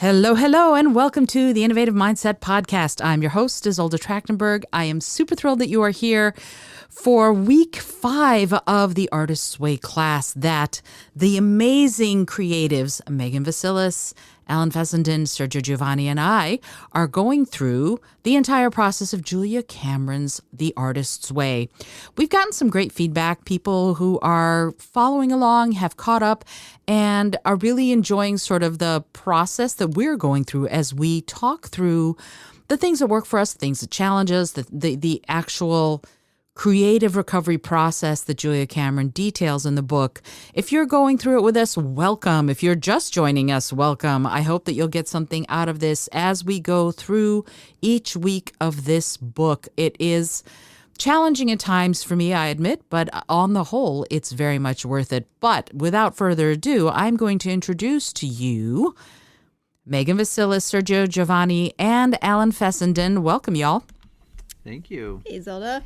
Hello, hello, and welcome to the Innovative Mindset Podcast. I'm your host, Isolde Trachtenberg. I am super thrilled that you are here for week 5 of the Artist's Way class that the amazing creatives, Megan Vasilis, Alan Fessenden, Sergio Giovanni, and I are going through the entire process of Julia Cameron's The Artist's Way. We've gotten some great feedback. People who are following along have caught up and are really enjoying sort of the process that we're going through as we talk through the things that work for us, the things that challenge us, the actual creative recovery process that Julia Cameron details in the book. If you're going through it with us, welcome. If you're just joining us, welcome. I hope that you'll get something out of this as we go through each week of this book. It is challenging at times for me, I admit, but on the whole, it's very much worth it. But without further ado, I'm going to introduce to you Megan Vasilis, Sergio Giovanni, and Alan Fessenden. Welcome, y'all. Thank you. Hey, Zelda.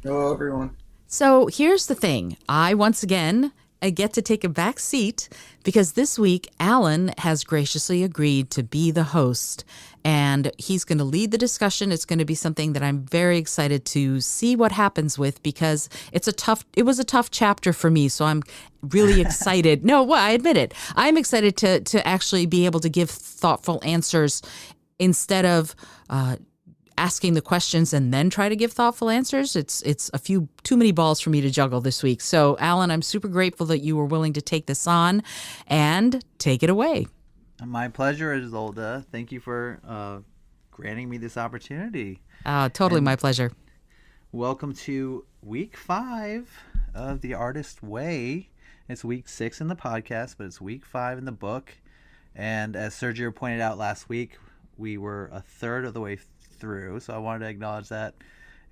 Hello, everyone. So here's the thing. I, once again, get to take a back seat because this week, Alan has graciously agreed to be the host, and he's going to lead the discussion. It's going to be something that I'm very excited to see what happens with because it was a tough chapter for me. So I'm really excited. I admit it. I'm excited to actually be able to give thoughtful answers instead of, asking the questions and then try to give thoughtful answers. It's a few too many balls for me to juggle this week. So, Alan, I'm super grateful that you were willing to take this on and take it away. My pleasure, Isolde. Thank you for granting me this opportunity. Totally And my pleasure. welcome to week 5 of The Artist's Way. It's week 6 in the podcast, but it's week 5 in the book. And as Sergio pointed out last week, we were a third of the way through, so I wanted to acknowledge that.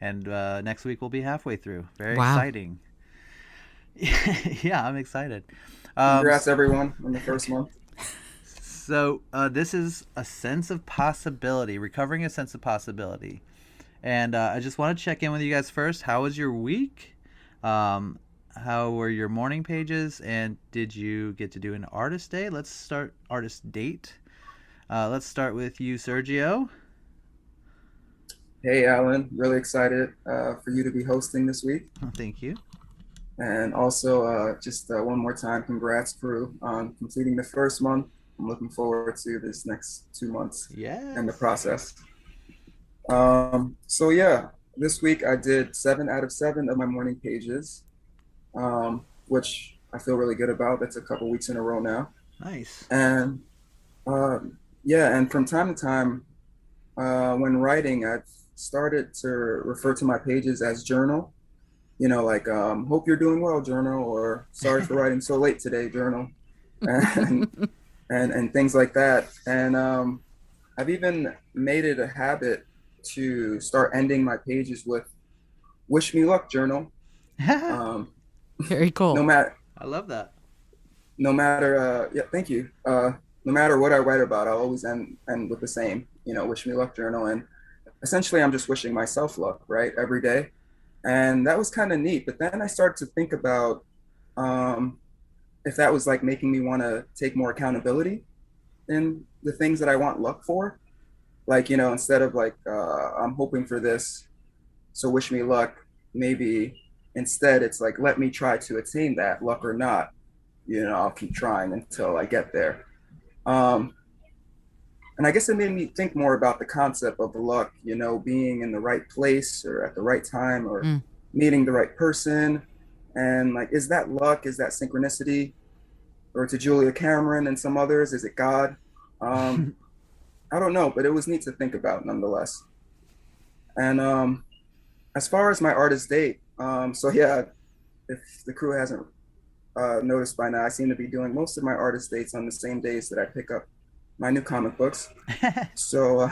And next week we'll be halfway through. Very exciting. Yeah, I'm excited. Congrats, everyone, on the first month. So this is a sense of possibility, recovering a sense of possibility. And I just want to check in with you guys first. How was your week? How were your morning pages? And did you get to do an artist day? Let's start artist date. Let's start with you, Sergio. Hey, Alan. Really excited for you to be hosting this week. Thank you. And also, just one more time, congrats, crew, on completing the first month. I'm looking forward to this next 2 months and the process. So, yeah, this week I did 7 out of 7 of my morning pages, which I feel really good about. That's a couple weeks in a row now. Nice. And and from time to time, when writing, I've started to refer to my pages as journal. Like hope you're doing well, journal, or sorry for writing so late today, journal, and things like that. And I've even made it a habit to start ending my pages with "Wish me luck, journal." Very cool. I love that. Thank you. No matter what I write about, I'll always end with the same, "Wish me luck, journal." And essentially, I'm just wishing myself luck, right, every day. And that was kind of neat. But then I started to think about if that was like making me want to take more accountability in the things that I want luck for. Like, instead of like, I'm hoping for this, so wish me luck, maybe instead it's like, let me try to attain that, luck or not. I'll keep trying until I get there. And I guess it made me think more about the concept of the luck, being in the right place or at the right time or meeting the right person. And like, is that luck? Is that synchronicity? Or to Julia Cameron and some others, is it God? I don't know, but it was neat to think about nonetheless. And as far as my artist date, if the crew hasn't noticed by now, I seem to be doing most of my artist dates on the same days that I pick up my new comic books. So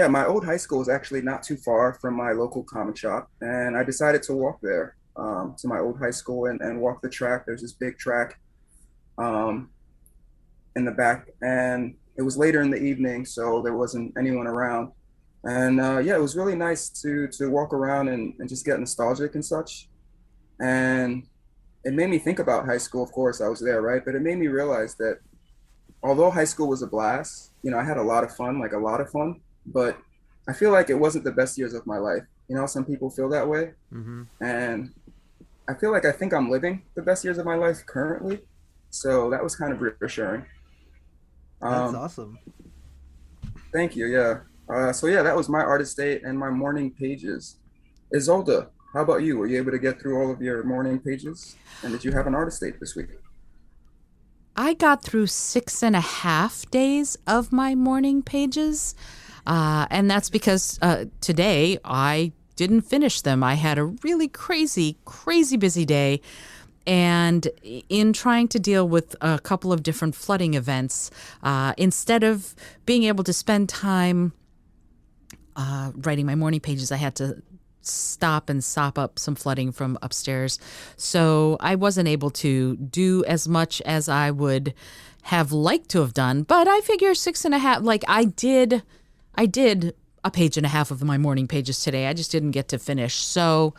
my old high school is actually not too far from my local comic shop. And I decided to walk there to my old high school and walk the track. There's this big track in the back. And it was later in the evening, so there wasn't anyone around. And it was really nice to walk around and just get nostalgic and such. And it made me think about high school. Of course, I was there, right? But it made me realize that although high school was a blast, I had a lot of fun, like a lot of fun, but I feel like it wasn't the best years of my life. Some people feel that way. Mm-hmm. And I think I'm living the best years of my life currently. So that was kind of reassuring. That's Um, awesome. Thank you. Yeah. So yeah, that was my artist date and my morning pages. Isolda, how about you? Were you able to get through all of your morning pages? And did you have an artist date this week? I got through 6.5 days of my morning pages. And that's because today I didn't finish them. I had a really crazy, crazy busy day. And in trying to deal with a couple of different flooding events, instead of being able to spend time writing my morning pages, I had to stop and sop up some flooding from upstairs. So I wasn't able to do as much as I would have liked to have done. But I figure 6.5, like I did a page and a half of my morning pages today. I just didn't get to finish. So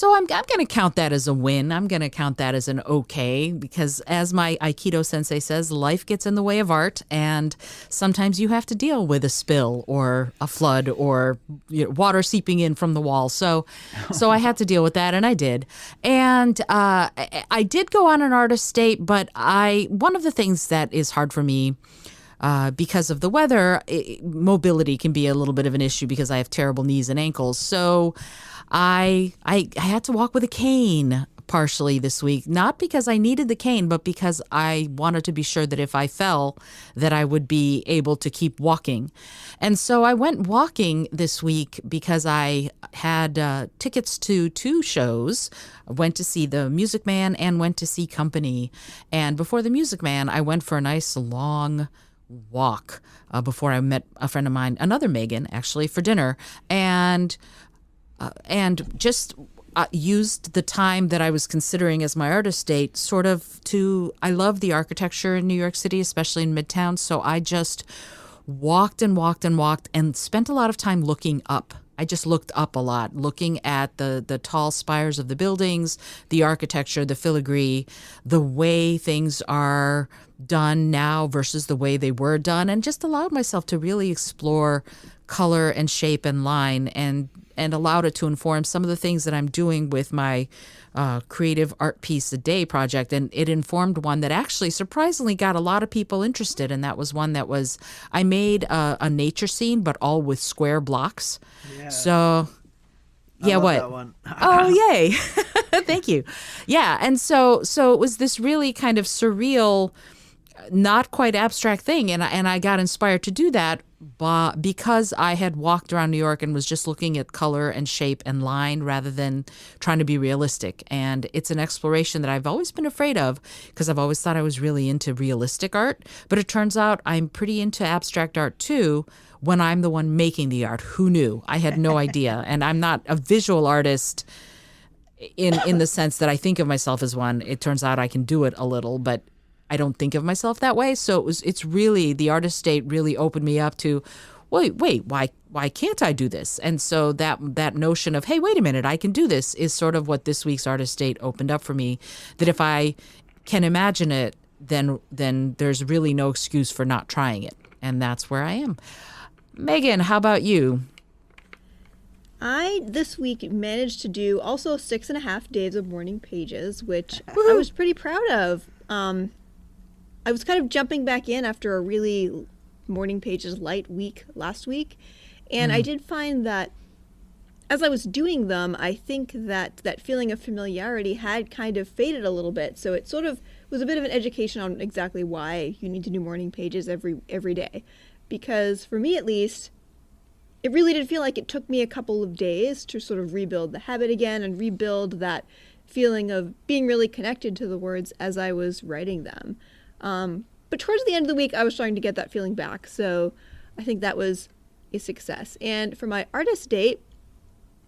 I'm going to count that as a win. I'm going to count that as an okay, because as my Aikido sensei says, life gets in the way of art, and sometimes you have to deal with a spill or a flood or water seeping in from the wall. So I had to deal with that, and I did. And I did go on an artist date, but one of the things that is hard for me because of the weather, mobility can be a little bit of an issue because I have terrible knees and ankles. So I had to walk with a cane partially this week, not because I needed the cane, but because I wanted to be sure that if I fell, that I would be able to keep walking. And so I went walking this week because I had tickets to 2 shows. I went to see The Music Man and went to see Company. And before The Music Man, I went for a nice long walk before I met a friend of mine, another Megan, actually, for dinner, and just used the time that I was considering as my artist date sort of I love the architecture in New York City, especially in Midtown, so I just walked and walked and walked and spent a lot of time looking up. I just looked up a lot, looking at the tall spires of the buildings, the architecture, the filigree, the way things are done now versus the way they were done, and just allowed myself to really explore color and shape and line, and allowed it to inform some of the things that I'm doing with my creative art piece a day project. And it informed one that actually surprisingly got a lot of people interested, and that was one that was, I made a nature scene, but all with square blocks. Yeah. So yeah, I love what? that one. Oh, yay. Thank you. Yeah. And so it was this really kind of surreal, not quite abstract thing. And I got inspired to do that because I had walked around New York and was just looking at color and shape and line rather than trying to be realistic. And it's an exploration that I've always been afraid of because I've always thought I was really into realistic art. But it turns out I'm pretty into abstract art too when I'm the one making the art. Who knew? I had no idea. And I'm not a visual artist in the sense that I think of myself as one. It turns out I can do it a little, but I don't think of myself that way. So it's really, the artist state really opened me up to, wait, why can't I do this? And so that notion of, hey, wait a minute, I can do this is sort of what this week's artist state opened up for me, that if I can imagine it, then there's really no excuse for not trying it. And that's where I am. Megan, how about you? I, this week, managed to do also 6.5 days of morning pages, which I was pretty proud of. I was kind of jumping back in after a really morning pages light week last week. And I did find that as I was doing them, I think that feeling of familiarity had kind of faded a little bit. So it sort of was a bit of an education on exactly why you need to do morning pages every day. Because for me, at least, it really did feel like it took me a couple of days to sort of rebuild the habit again and rebuild that feeling of being really connected to the words as I was writing them. But towards the end of the week, I was starting to get that feeling back. So I think that was a success. And for my artist date,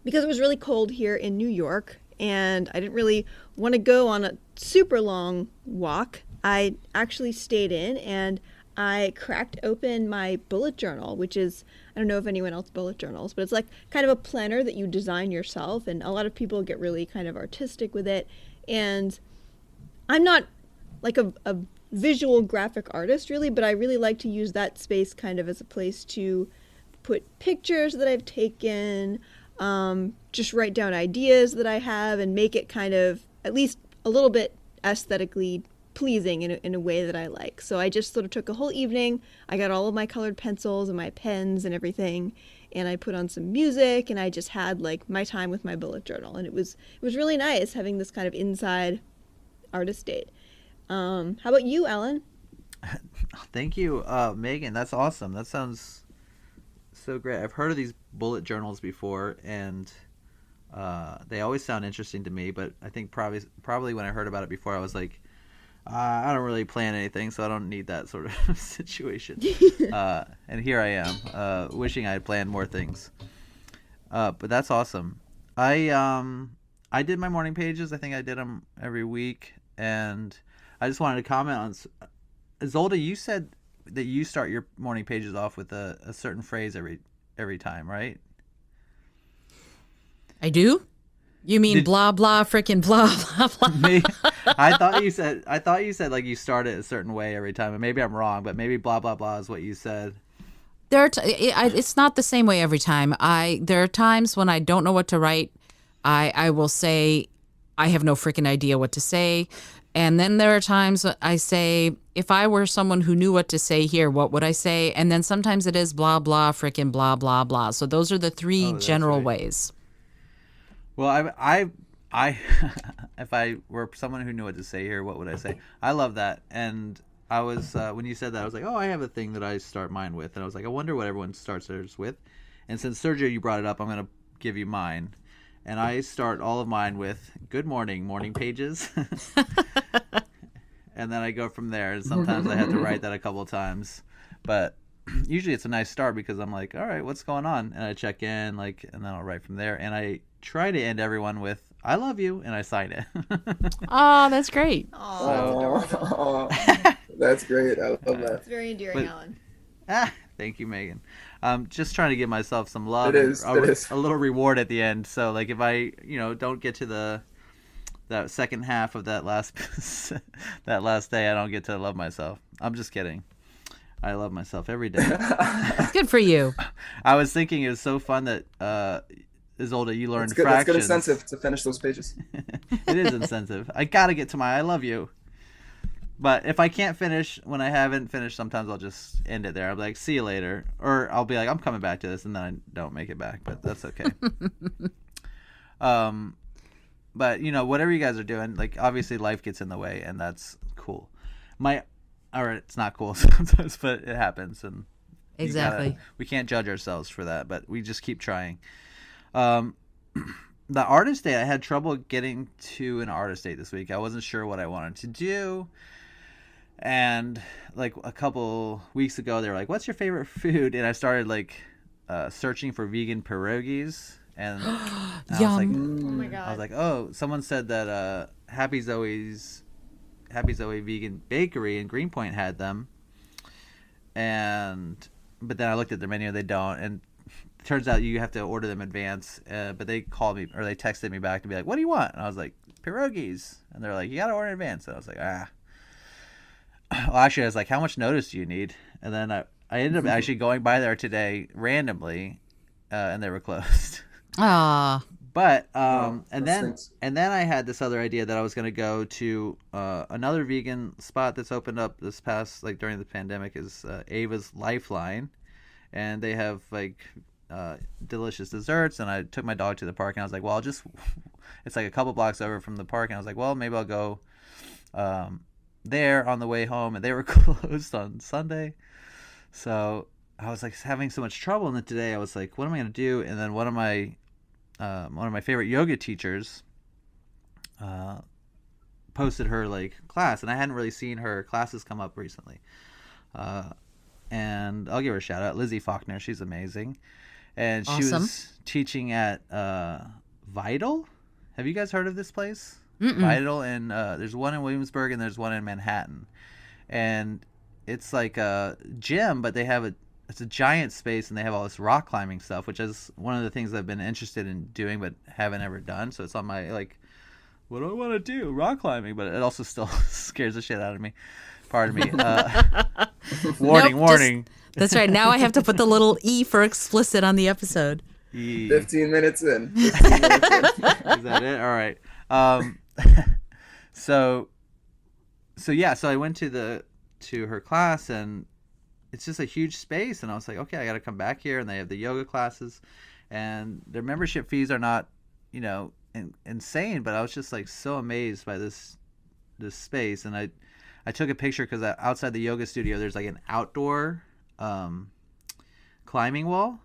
because it was really cold here in New York and I didn't really want to go on a super long walk, I actually stayed in and I cracked open my bullet journal, which is, I don't know if anyone else bullet journals, but it's like kind of a planner that you design yourself. And a lot of people get really kind of artistic with it. And I'm not like a visual graphic artist really, but I really like to use that space kind of as a place to put pictures that I've taken, just write down ideas that I have and make it kind of at least a little bit aesthetically pleasing in a way that I like. So I just sort of took a whole evening. I got all of my colored pencils and my pens and everything, and I put on some music, and I just had like my time with my bullet journal, and it was really nice having this kind of inside artist date. How about you, Ellen? Thank you, Megan. That's awesome. That sounds so great. I've heard of these bullet journals before, and they always sound interesting to me. But I think probably when I heard about it before, I was like, I don't really plan anything, so I don't need that sort of situation. And here I am, wishing I had planned more things. But that's awesome. I did my morning pages. I think I did them every week, and I just wanted to comment on Zolda. You said that you start your morning pages off with a certain phrase every time, right? I do. You mean blah blah frickin' blah blah blah? Me, I thought you said like you start it a certain way every time, and maybe I'm wrong, but maybe blah blah blah is what you said. It's not the same way every time. There are times when I don't know what to write. I will say I have no freaking idea what to say. And then there are times I say, if I were someone who knew what to say here, what would I say? And then sometimes it is blah, blah, frickin' blah, blah, blah. So those are the three general ways. Well, I if I were someone who knew what to say here, what would I say? I love that. And I was, when you said that, I was like, oh, I have a thing that I start mine with. And I was like, I wonder what everyone starts theirs with. And since Sergio, you brought it up, I'm going to give you mine. And I start all of mine with good morning pages. And then I go from there. And sometimes I have to write that a couple of times. But usually it's a nice start because I'm like, all right, what's going on? And I check in, and then I'll write from there. And I try to end everyone with, I love you, and I sign it. Oh, that's great. Oh, That's great. I love that. it's very endearing, Ellen. Thank you, Megan. Just trying to give myself some love. It is. A little reward at the end. So, like, if I, don't get to that second half of that last day, I don't get to love myself. I'm just kidding. I love myself every day. Good for you. I was thinking it was so fun that Isolde, you learned That's fractions. good incentive to finish those pages. It is incentive. I gotta get to my I love you. But if I can't finish when I haven't finished, sometimes I'll just end it there. I'll be like, see you later. Or I'll be like, I'm coming back to this, and then I don't make it back. But that's okay. But, whatever you guys are doing, like, obviously life gets in the way, and that's cool. Or it's not cool sometimes, but it happens. And Exactly. we can't judge ourselves for that, but we just keep trying. The artist day, I had trouble getting to an artist date this week. I wasn't sure what I wanted to do. And like a couple weeks ago, they were like, what's your favorite food? And I started searching for vegan pierogies. And I was like, Oh my God. I was like, oh, someone said that Happy Zoe Vegan Bakery in Greenpoint had them. But then I looked at their menu, they don't. And it turns out you have to order them in advance. But they called me, or they texted me back to be like, what do you want? And I was like, pierogies. And they're like, you got to order in advance. And I was like, Well, actually, I was like, how much notice do you need? And then I ended up actually going by there today randomly, and they were closed. Ah. But that and stinks. then I had this other idea that I was going to go to another vegan spot that's opened up this past during the pandemic is Ava's Lifeline, and they have delicious desserts. And I took my dog to the park, and I was like, well, it's like a couple blocks over from the park, and I was like, well, maybe I'll go there on the way home, and they were closed on Sunday. So I was having so much trouble, and then today I was like, what am I going to do? And then one of my favorite yoga teachers posted her class, and I hadn't really seen her classes come up recently. And I'll give her a shout out, Lizzie Faulkner. She's amazing, and she Awesome. was teaching at Vital. Have you guys heard of this place? Mm-mm. Vital, and there's one in Williamsburg and there's one in Manhattan, and it's like a gym, but it's a giant space, and they have all this rock climbing stuff, which is one of the things I've been interested in doing but haven't ever done. So it's on my what do I want to do? Rock climbing, but it also still scares the shit out of me. Pardon me. Warning, Nope, warning. That's right. Now I have to put the little E for explicit on the episode. 15 minutes in. 15 minutes in. Is that it? All right. So yeah. So I went to her class, and it's just a huge space, and I was like, okay, I got to come back here, and they have the yoga classes, and their membership fees are not, insane, but I was just like so amazed by this space, and I took a picture because outside the yoga studio there's like an outdoor climbing wall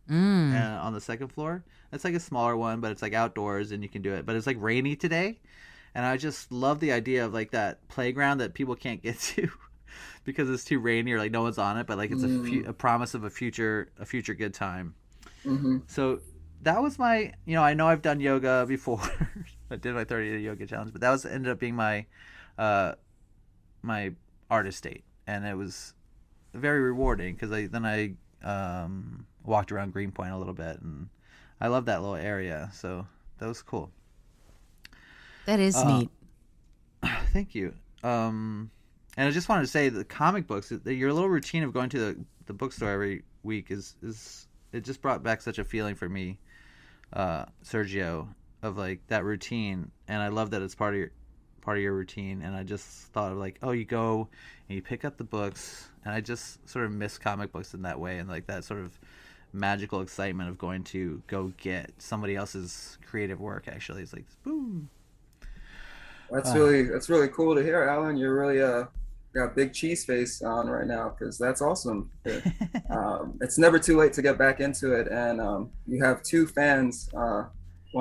on the second floor. It's like a smaller one, but it's like outdoors and you can do it, but it's like rainy today, and I just love the idea of like that playground that people can't get to because it's too rainy or like no one's on it, but like it's a promise of a future good time. Mm-hmm. So that was my, I know I've done yoga before. I did my 30-day yoga challenge, but that ended up being my my artist date, and it was very rewarding because I walked around Greenpoint a little bit, and I love that little area, so that was cool. That is neat. Thank you. And I just wanted to say the comic books, your little routine of going to the bookstore every week is it just brought back such a feeling for me, Sergio, of like that routine, and I love that it's part of your routine. And I just thought of like, oh, you go and you pick up the books, and I just sort of miss comic books in that way, and like that sort of magical excitement of going to go get somebody else's creative work. Actually, it's like boom. That's really cool to hear, Alan. You're really got a big cheese face on right now, because that's awesome. It's never too late to get back into it, and you have two fans. Well,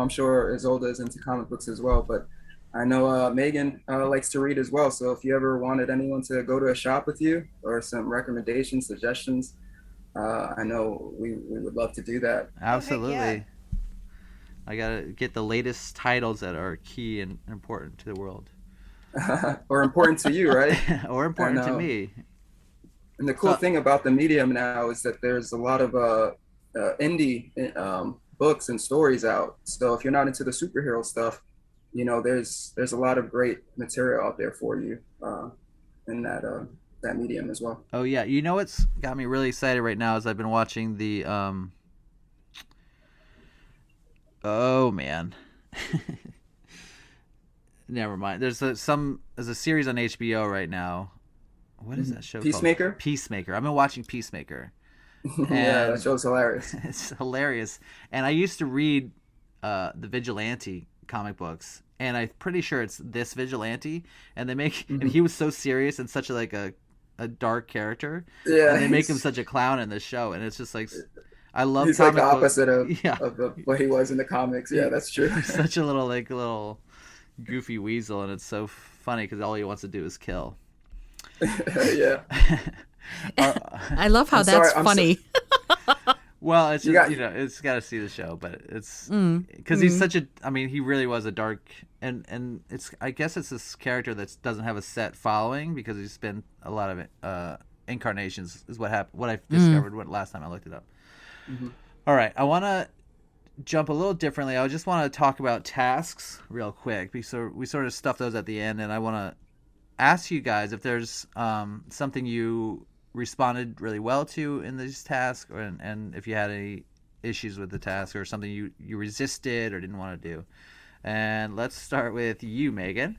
I'm sure Isolde is into comic books as well, but I know Megan likes to read as well. So if you ever wanted anyone to go to a shop with you or some recommendations, suggestions, I know we would love to do that. Absolutely. Oh, heck yeah. I gotta get the latest titles that are key and important to the world. Or important to you, right? Or important to me. And the cool thing about the medium now is that there's a lot of indie books and stories out. So if you're not into the superhero stuff, there's a lot of great material out there for you in that medium as well. Oh yeah, what's got me really excited right now is I've been watching the oh man. Never mind. There's a series on HBO right now. What is that show Peacemaker? called? Peacemaker. I've been watching Peacemaker. Yeah, that show's hilarious. It's hilarious. And I used to read the Vigilante comic books, and I'm pretty sure it's this Vigilante, and they make and he was so serious and such a dark character. Yeah. And they make him such a clown in this show, and it's just like I love he's comic like the books. opposite of what he was in the comics. Yeah, that's true. He's such a little goofy weasel, and it's so funny because all he wants to do is kill. Yeah. I love how that's funny. Well, it's just, it's got to see the show, but it's because he's such a. I mean, he really was a dark, and it's. I guess it's this character that doesn't have a set following because he's been a lot of incarnations. Is what happened. What I discovered last time I looked it up. Mm-hmm. All right, I want to jump a little differently. I just want to talk about tasks real quick because we sort of stuffed those at the end, and I want to ask you guys if there's something you responded really well to in these tasks, and if you had any issues with the task or something you resisted or didn't want to do. And let's start with you, Megan.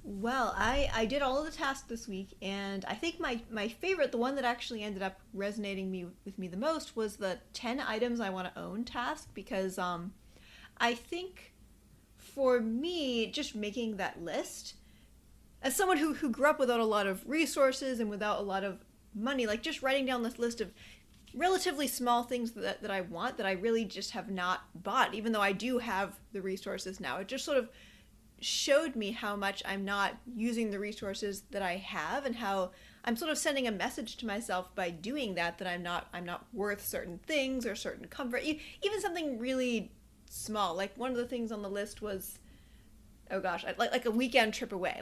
Well, I did all of the tasks this week, and I think my favorite, the one that actually ended up resonating with me the most, was the 10 items I want to own task, because I think for me, just making that list, as someone who grew up without a lot of resources and without a lot of money, like just writing down this list of relatively small things that I want that I really just have not bought, even though I do have the resources now. It just sort of showed me how much I'm not using the resources that I have, and how I'm sort of sending a message to myself by doing that I'm not worth certain things or certain comfort. Even something really small, like one of the things on the list was, oh gosh, like a weekend trip away.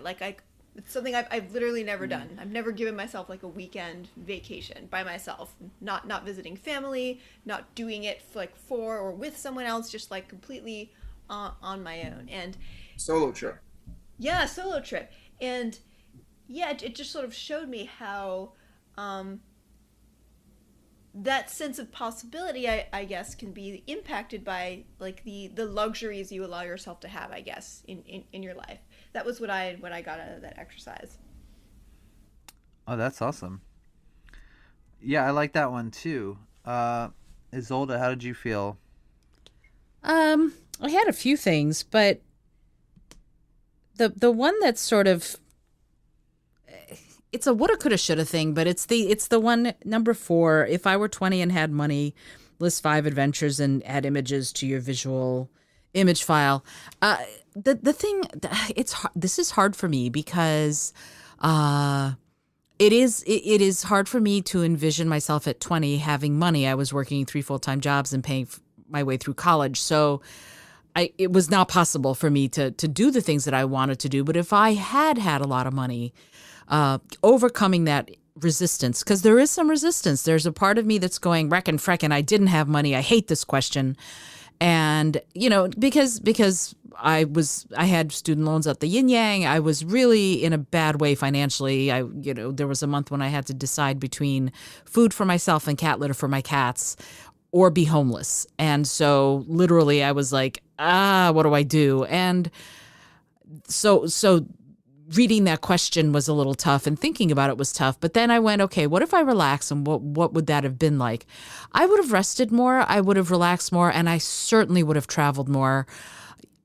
It's something I've literally never done. I've never given myself like a weekend vacation by myself, not visiting family, not doing it for or with someone else, just like completely on my own. And solo trip. Yeah, solo trip. And yeah, it just sort of showed me how um, that sense of possibility, I guess, can be impacted by like the luxuries you allow yourself to have, I guess, in your life. That was what I got out of that exercise. Oh, that's awesome. Yeah, I like that one too. Isolda, how did you feel? I had a few things, but the one that's sort of it's a woulda coulda shoulda thing, but it's the one number 4. If I were 20 and had money, list 5 adventures and add images to your visual image file. The thing this is hard for me because it is hard for me to envision myself at 20 having money. I was working 3 full-time jobs and paying my way through college. So it was not possible for me to do the things that I wanted to do. But if I had had a lot of money, overcoming that resistance, because there is some resistance. There's a part of me that's going, reckon, freckin', I didn't have money. I hate this question. And, because I had student loans at the yin yang, I was really in a bad way financially. There was a month when I had to decide between food for myself and cat litter for my cats or be homeless. And so literally I was like, what do I do? And so reading that question was a little tough and thinking about it was tough. But then I went, okay, what if I relax, and what would that have been like? I would have rested more. I would have relaxed more, and I certainly would have traveled more.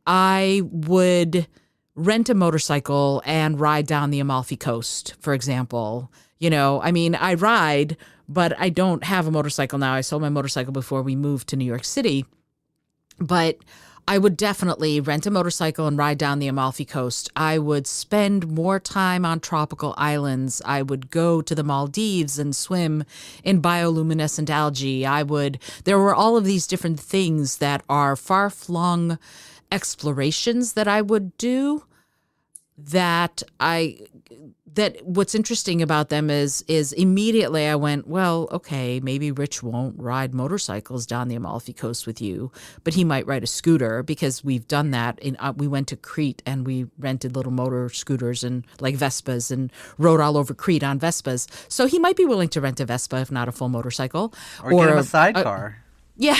I would rent a motorcycle and ride down the Amalfi Coast, for example. I ride, but I don't have a motorcycle now. I sold my motorcycle before we moved to New York City. But I would definitely rent a motorcycle and ride down the Amalfi Coast. I would spend more time on tropical islands. I would go to the Maldives and swim in bioluminescent algae. There were all of these different things that are far-flung explorations that I would do that what's interesting about them is immediately I went, well, okay, maybe Rich won't ride motorcycles down the Amalfi Coast with you, but he might ride a scooter, because we've done that. We went to Crete and we rented little motor scooters and like Vespas and rode all over Crete on Vespas. So he might be willing to rent a Vespa, if not a full motorcycle. Or get him a sidecar. Yeah.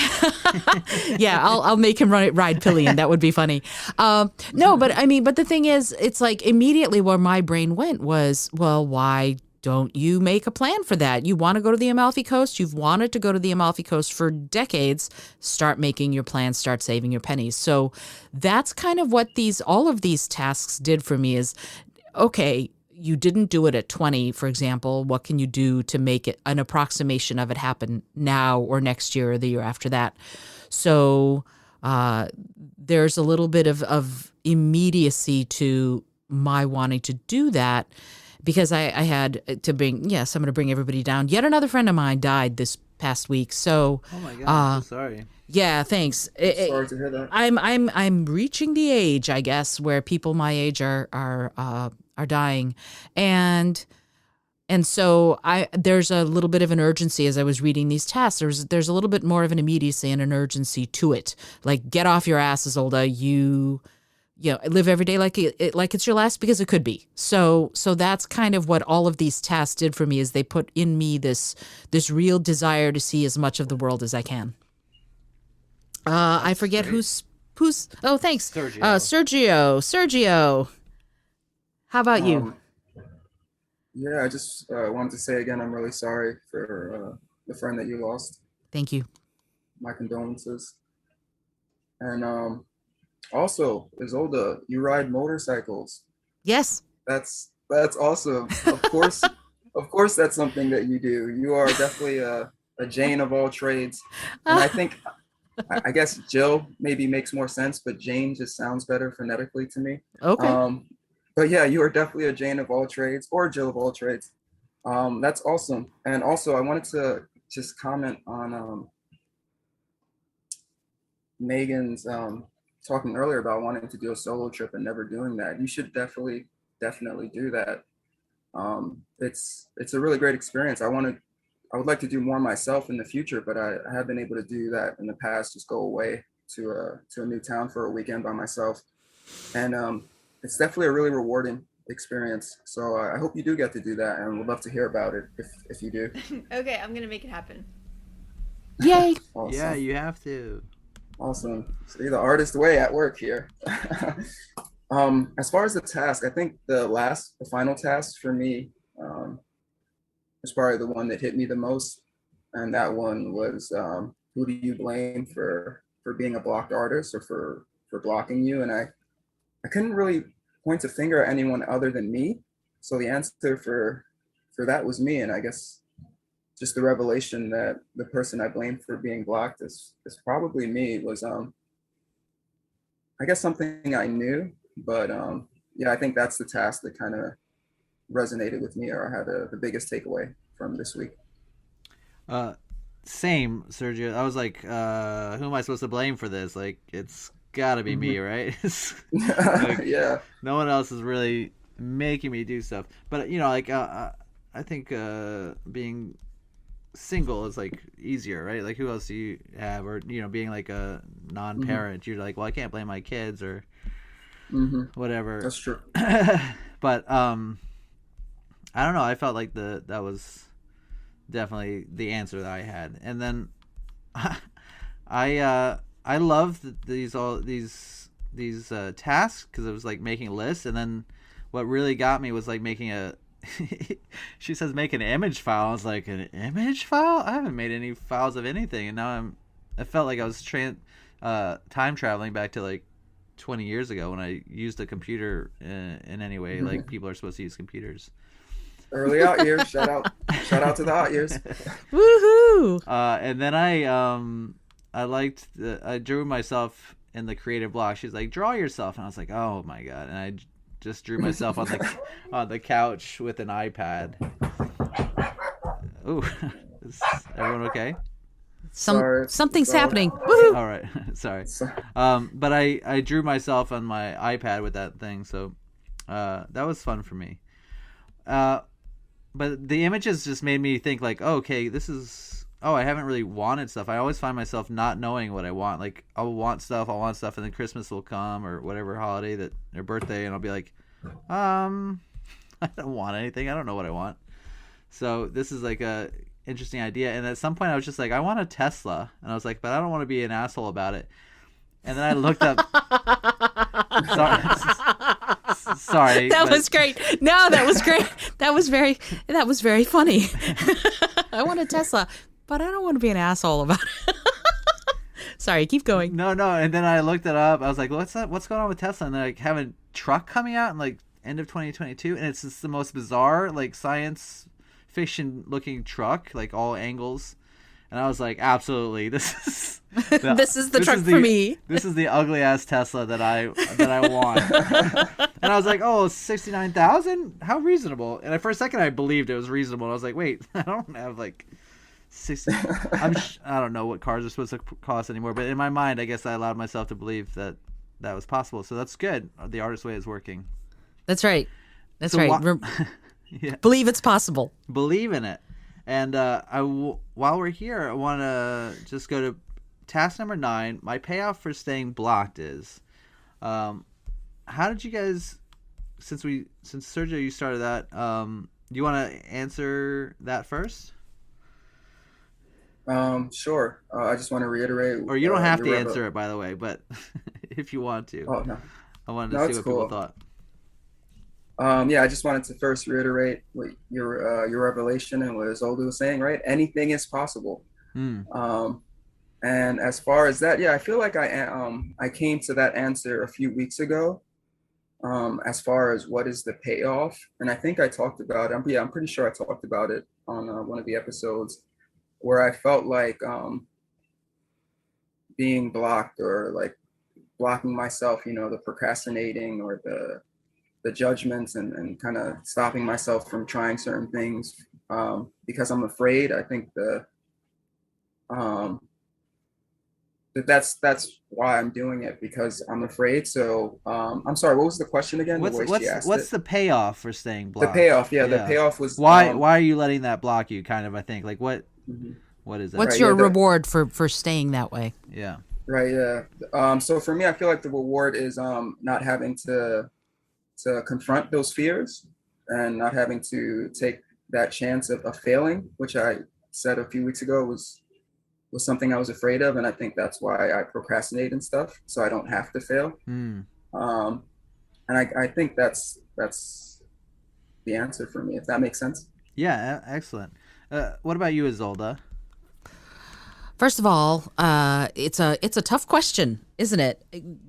Yeah, I'll make him ride pillion. That would be funny. No, but the thing is, it's like immediately where my brain went was, well, why don't you make a plan for that? You want to go to the Amalfi Coast? You've wanted to go to the Amalfi Coast for decades. Start making your plans, start saving your pennies. So that's kind of what all of these tasks did for me is, okay, you didn't do it at 20, for example. What can you do to make it an approximation of it happen now or next year or the year after that? So there's a little bit of immediacy to my wanting to do that, because I had to bring, I'm going to bring everybody down. Yet another friend of mine died this past week. So, oh my God, I'm so sorry. Yeah, thanks. Sorry to hear that. I'm reaching the age, I guess, where people my age are dying, and so there's a little bit of an urgency as I was reading these tasks. There's a little bit more of an immediacy and an urgency to it. Like, get off your ass, Isolda. You live every day like it's your last, because it could be. So that's kind of what all of these tasks did for me, is they put in me this real desire to see as much of the world as I can. I forget who's. Oh, thanks, Sergio. How about you? Yeah, I just wanted to say again, I'm really sorry for the friend that you lost. Thank you. My condolences. And also, Isolda, you ride motorcycles. Yes. That's awesome. Of course, that's something that you do. You are definitely a Jane of all trades. And I guess Jill maybe makes more sense, but Jane just sounds better phonetically to me. Okay. But yeah, you are definitely a Jane of all trades, or Jill of all trades. That's awesome. And also, I wanted to just comment on Megan's talking earlier about wanting to do a solo trip and never doing that. You should definitely do that. It's a really great experience. I would like to do more myself in the future, but I have been able to do that in the past. Just go away to a new town for a weekend by myself, and it's definitely a really rewarding experience. So I hope you do get to do that, and would love to hear about it if you do. Okay, I'm gonna make it happen. Yay! Awesome. Yeah, you have to. Awesome. See, the artist way at work here. As far as the task, I think the final task for me was probably the one that hit me the most, and that one was who do you blame for being a blocked artist or for blocking you? And I couldn't really point a finger at anyone other than me. So the answer for that was me, and I guess just the revelation that the person I blamed for being blocked is probably me was I guess something I knew, but yeah, I think that's the task that kind of resonated with me, or I had the biggest takeaway from this week. Same, Sergio. I was like, who am I supposed to blame for this? Like, it's gotta be me, right? Like, Yeah. no one else is really making me do stuff. But you know, like, I think being single is like easier, right? Like, who else do you have? Or you know, being like a non-parent, you're like, well, I can't blame my kids or whatever. That's true. But I don't know. I felt like that was definitely the answer that I had. And then I loved these tasks because it was like making lists. And then what really got me was like making a she says make an image file. I was like, an image file? I haven't made any files of anything, and now I felt like I was time traveling back to like 20 years ago when I used a computer in any way like people are supposed to use computers. Early out years. Shout out to the out years. Woohoo! And then I drew myself in the creative block. She's like, draw yourself, and I was like, oh my god. And I just drew myself on the couch with an iPad. Ooh, is everyone okay? Something's happening. Woohoo! All right, sorry. But I drew myself on my iPad with that thing, so that was fun for me. But the images just made me think like, oh, okay, I haven't really wanted stuff. I always find myself not knowing what I want. Like, I'll want stuff, and then Christmas will come or whatever holiday or birthday, and I'll be like, I don't want anything. I don't know what I want. So this is like a interesting idea. And at some point I was just like, I want a Tesla. And I was like, but I don't want to be an asshole about it. And then I looked up. Sorry. That was great. No, that was great. That was very funny. I want a Tesla, but I don't want to be an asshole about it. Sorry, keep going. No. And then I looked it up. I was like, what's going on with Tesla? And they like have a truck coming out in like end of 2022, and it's just the most bizarre like science fiction looking truck, like all angles. And I was like, absolutely, this is the truck for me. This is the ugly ass Tesla that I want. And I was like, oh, 69,000? How reasonable? And for a second I believed it was reasonable. I was like, wait, I don't have like 60. I don't know what cars are supposed to cost anymore, but in my mind, I guess I allowed myself to believe that was possible. So that's good. The artist way is working. That's right. Yeah. Believe it's possible. Believe in it. And while we're here, I want to just go to task number 9. My payoff for staying blocked is, how did you guys, since Sergio, you started that, do you want to answer that first? Sure. I just want to reiterate. Or you don't have to answer it, by the way, but if you want to. Oh, no. I wanted to see what people thought. Yeah, I just wanted to first reiterate what your revelation and what Isolde was saying, right? Anything is possible. And as far as that, yeah, I feel like I came to that answer a few weeks ago. As far as what is the payoff, and I think I talked about it. I'm pretty sure I talked about it on one of the episodes where I felt like being blocked or like blocking myself, the procrastinating or the judgments and kind of stopping myself from trying certain things because I'm afraid. I think that's why I'm doing it, because I'm afraid. So I'm sorry, what was the question again? What's the payoff for staying blocked? The payoff, yeah. The payoff was why are you letting that block you, kind of, I think. Like what is it? What's your reward for staying that way? Yeah. Right, yeah. So for me, I feel like the reward is not having to to confront those fears and not having to take that chance of failing, which I said a few weeks ago was something I was afraid of. And I think that's why I procrastinate and stuff, so I don't have to fail. Um, and I think that's the answer for me, if that makes sense. Yeah, excellent. What about you, Isolde? First of all, it's a tough question, isn't it?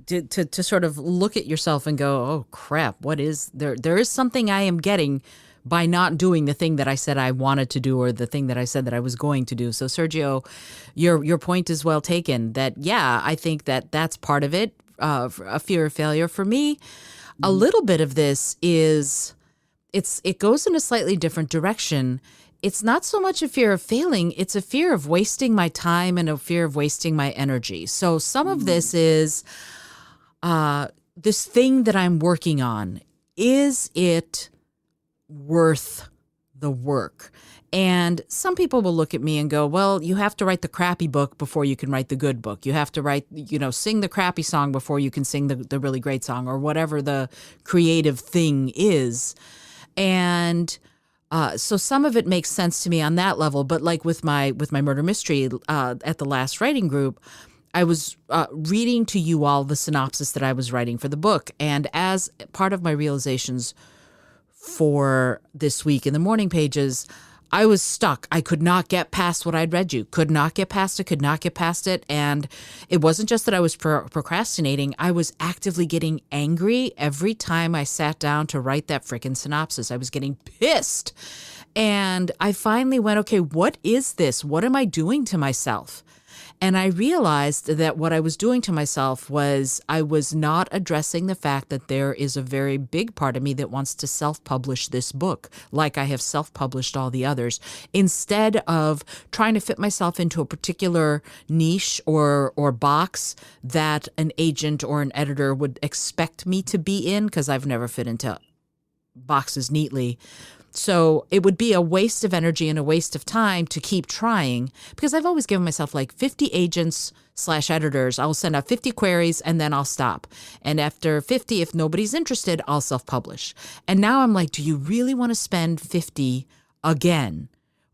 To sort of look at yourself and go, oh crap, what is there? There is something I am getting by not doing the thing that I said I wanted to do, or the thing that I said that I was going to do. So Sergio, your point is well taken. That yeah, I think that that's part of it. A fear of failure for me. A little bit of this is it goes in a slightly different direction. It's not so much a fear of failing, it's a fear of wasting my time and a fear of wasting my energy. So some of this is this thing that I'm working on. Is it worth the work? And some people will look at me and go, well, you have to write the crappy book before you can write the good book. You have to write, sing the crappy song before you can sing the really great song, or whatever the creative thing is. And so some of it makes sense to me on that level. But like with my murder mystery at the last writing group, I was reading to you all the synopsis that I was writing for the book. And as part of my realizations for this week in the morning pages, I was stuck. I could not get past what I'd read you. Could not get past it. And it wasn't just that I was procrastinating. I was actively getting angry every time I sat down to write that frickin' synopsis. I was getting pissed. And I finally went, okay, what is this? What am I doing to myself? And I realized that what I was doing to myself was I was not addressing the fact that there is a very big part of me that wants to self-publish this book, like I have self-published all the others, instead of trying to fit myself into a particular niche or box that an agent or an editor would expect me to be in, because I've never fit into boxes neatly. So it would be a waste of energy and a waste of time to keep trying, because I've always given myself like 50 agents / editors. I'll send out 50 queries and then I'll stop. And after 50, if nobody's interested, I'll self-publish. And now I'm like, do you really want to spend 50 again?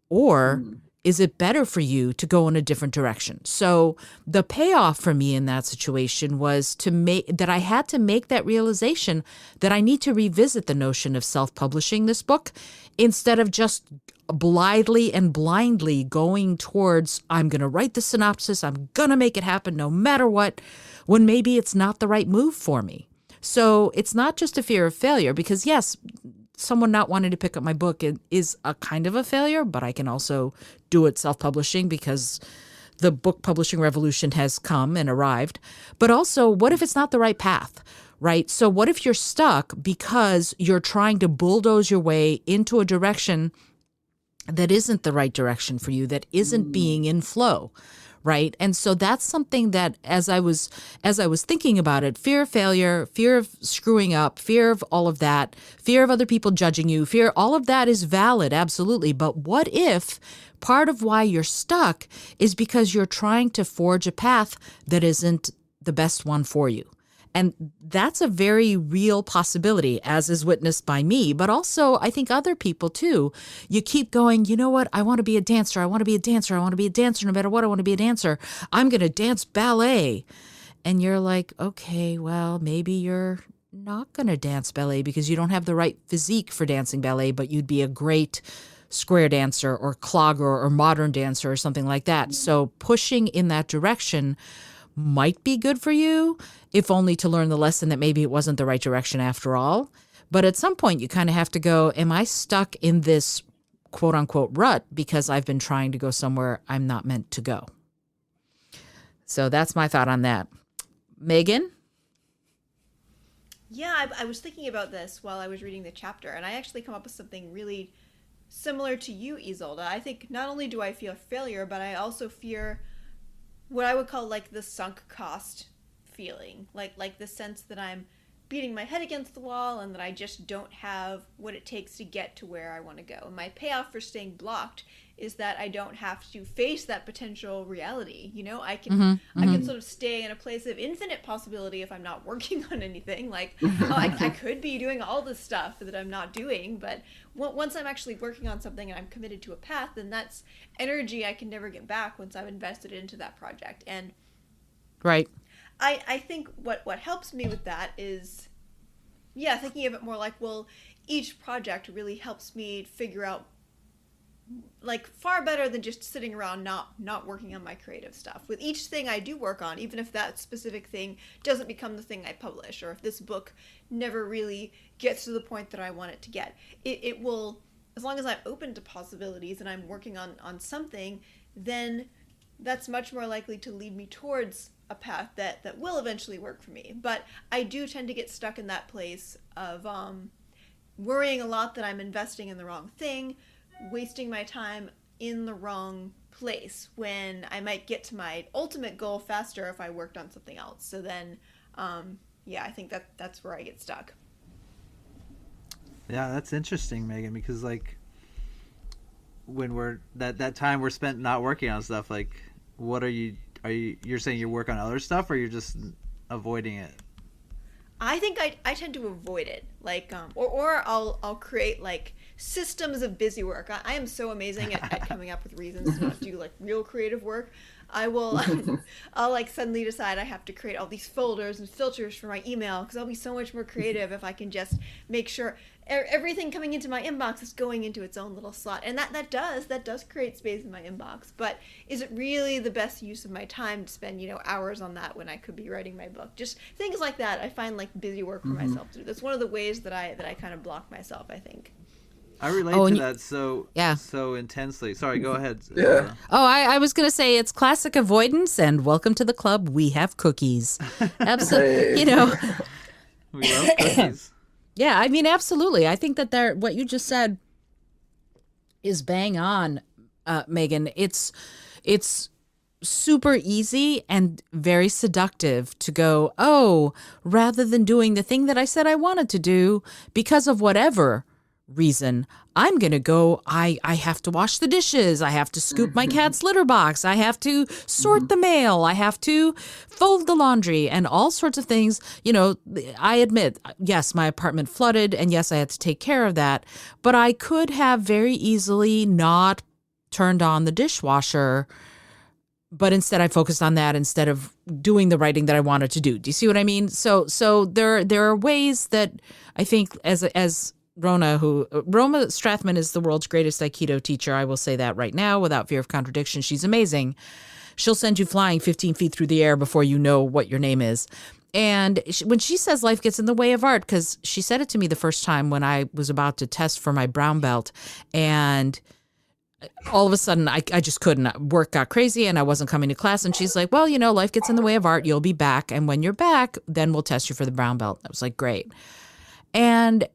Or is it better for you to go in a different direction? So the payoff for me in that situation was that I had to make that realization that I need to revisit the notion of self-publishing this book, instead of just blithely and blindly going towards, I'm going to write the synopsis, I'm going to make it happen no matter what, when maybe it's not the right move for me. So it's not just a fear of failure, because yes, someone not wanting to pick up my book is a kind of a failure, but I can also do it self-publishing because the book publishing revolution has come and arrived. But also, what if it's not the right path, right? So what if you're stuck because you're trying to bulldoze your way into a direction that isn't the right direction for you, that isn't being in flow? Right. And so that's something that as I was thinking about it, fear of failure, fear of screwing up, fear of all of that, fear of other people judging you, all of that is valid. Absolutely. But what if part of why you're stuck is because you're trying to forge a path that isn't the best one for you? And that's a very real possibility, as is witnessed by me, but also I think other people too. You keep going, you know what? I want to be a dancer. I want to be a dancer. I want to be a dancer. No matter what, I want to be a dancer. I'm going to dance ballet. And you're like, okay, well, maybe you're not going to dance ballet because you don't have the right physique for dancing ballet, but you'd be a great square dancer or clogger or modern dancer or something like that. So pushing in that direction might be good for you, if only to learn the lesson that maybe it wasn't the right direction after all. But at some point, you kind of have to go, am I stuck in this quote unquote rut because I've been trying to go somewhere I'm not meant to go? So that's my thought on that. Megan? Yeah, I was thinking about this while I was reading the chapter, and I actually come up with something really similar to you, Isolde. I think not only do I fear failure, but I also fear what I would call like the sunk cost feeling, like the sense that I'm beating my head against the wall and that I just don't have what it takes to get to where I want to go. And my payoff for staying blocked is that I don't have to face that potential reality. You know, I can sort of stay in a place of infinite possibility if I'm not working on anything. Like, I could be doing all this stuff that I'm not doing, but once I'm actually working on something and I'm committed to a path, then that's energy I can never get back once I've invested into that project. And Right. I think what helps me with that is, thinking of it more like, well, each project really helps me figure out, like, far better than just sitting around not working on my creative stuff. With each thing I do work on, even if that specific thing doesn't become the thing I publish, or if this book never really gets to the point that I want it to get, it will, as long as I'm open to possibilities and I'm working on something, then that's much more likely to lead me towards a path that will eventually work for me. But I do tend to get stuck in that place of worrying a lot that I'm investing in the wrong thing, wasting my time in the wrong place, when I might get to my ultimate goal faster if I worked on something else. So then, I think that's where I get stuck. Yeah, that's interesting, Megan, because like when we're that time we're spent not working on stuff, like what you're saying you work on other stuff, or you're just avoiding it? I think I tend to avoid it, like, or I'll create like systems of busy work. I am so amazing at coming up with reasons to not do like real creative work. I'll like suddenly decide I have to create all these folders and filters for my email, because I'll be so much more creative if I can just make sure everything coming into my inbox is going into its own little slot. And that does create space in my inbox. But is it really the best use of my time to spend, hours on that when I could be writing my book? Just things like that. I find like busy work for myself to do. That's one of the ways that I kind of block myself, I think. I relate to that so intensely. Sorry, go ahead. Yeah. I was going to say it's classic avoidance, and welcome to the club. We have cookies. Absolutely. We love cookies. Yeah, I mean, absolutely. I think that what you just said is bang on, Megan. It's super easy and very seductive to go, rather than doing the thing that I said I wanted to do because of whatever reason, I'm going to go, I have to wash the dishes. I have to scoop my cat's litter box. I have to sort the mail. I have to fold the laundry and all sorts of things. I admit, yes, my apartment flooded, and yes, I had to take care of that. But I could have very easily not turned on the dishwasher, but instead I focused on that instead of doing the writing that I wanted to do. Do you see what I mean? So there are ways that I think as Rona Strathman is the world's greatest Aikido teacher. I will say that right now without fear of contradiction. She's amazing. She'll send you flying 15 feet through the air before you know what your name is. And when she says life gets in the way of art, because she said it to me the first time when I was about to test for my brown belt, and all of a sudden I just couldn't. Work got crazy and I wasn't coming to class. And she's like, well, life gets in the way of art. You'll be back. And when you're back, then we'll test you for the brown belt. I was like, great. And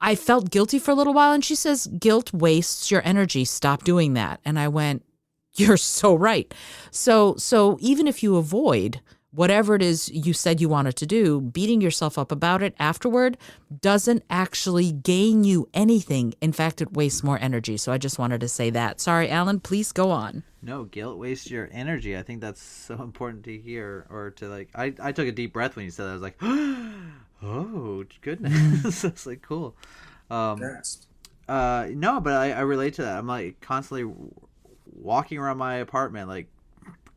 I felt guilty for a little while, and she says, guilt wastes your energy. Stop doing that. And I went, you're so right. So even if you avoid whatever it is you said you wanted to do, beating yourself up about it afterward doesn't actually gain you anything. In fact, it wastes more energy. So I just wanted to say that. Sorry, Alan, please go on. No, guilt wastes your energy. I think that's so important to hear, or to like, I took a deep breath when you said that. I was like, oh, goodness. That's like cool. No, but I relate to that. I'm like constantly walking around my apartment, like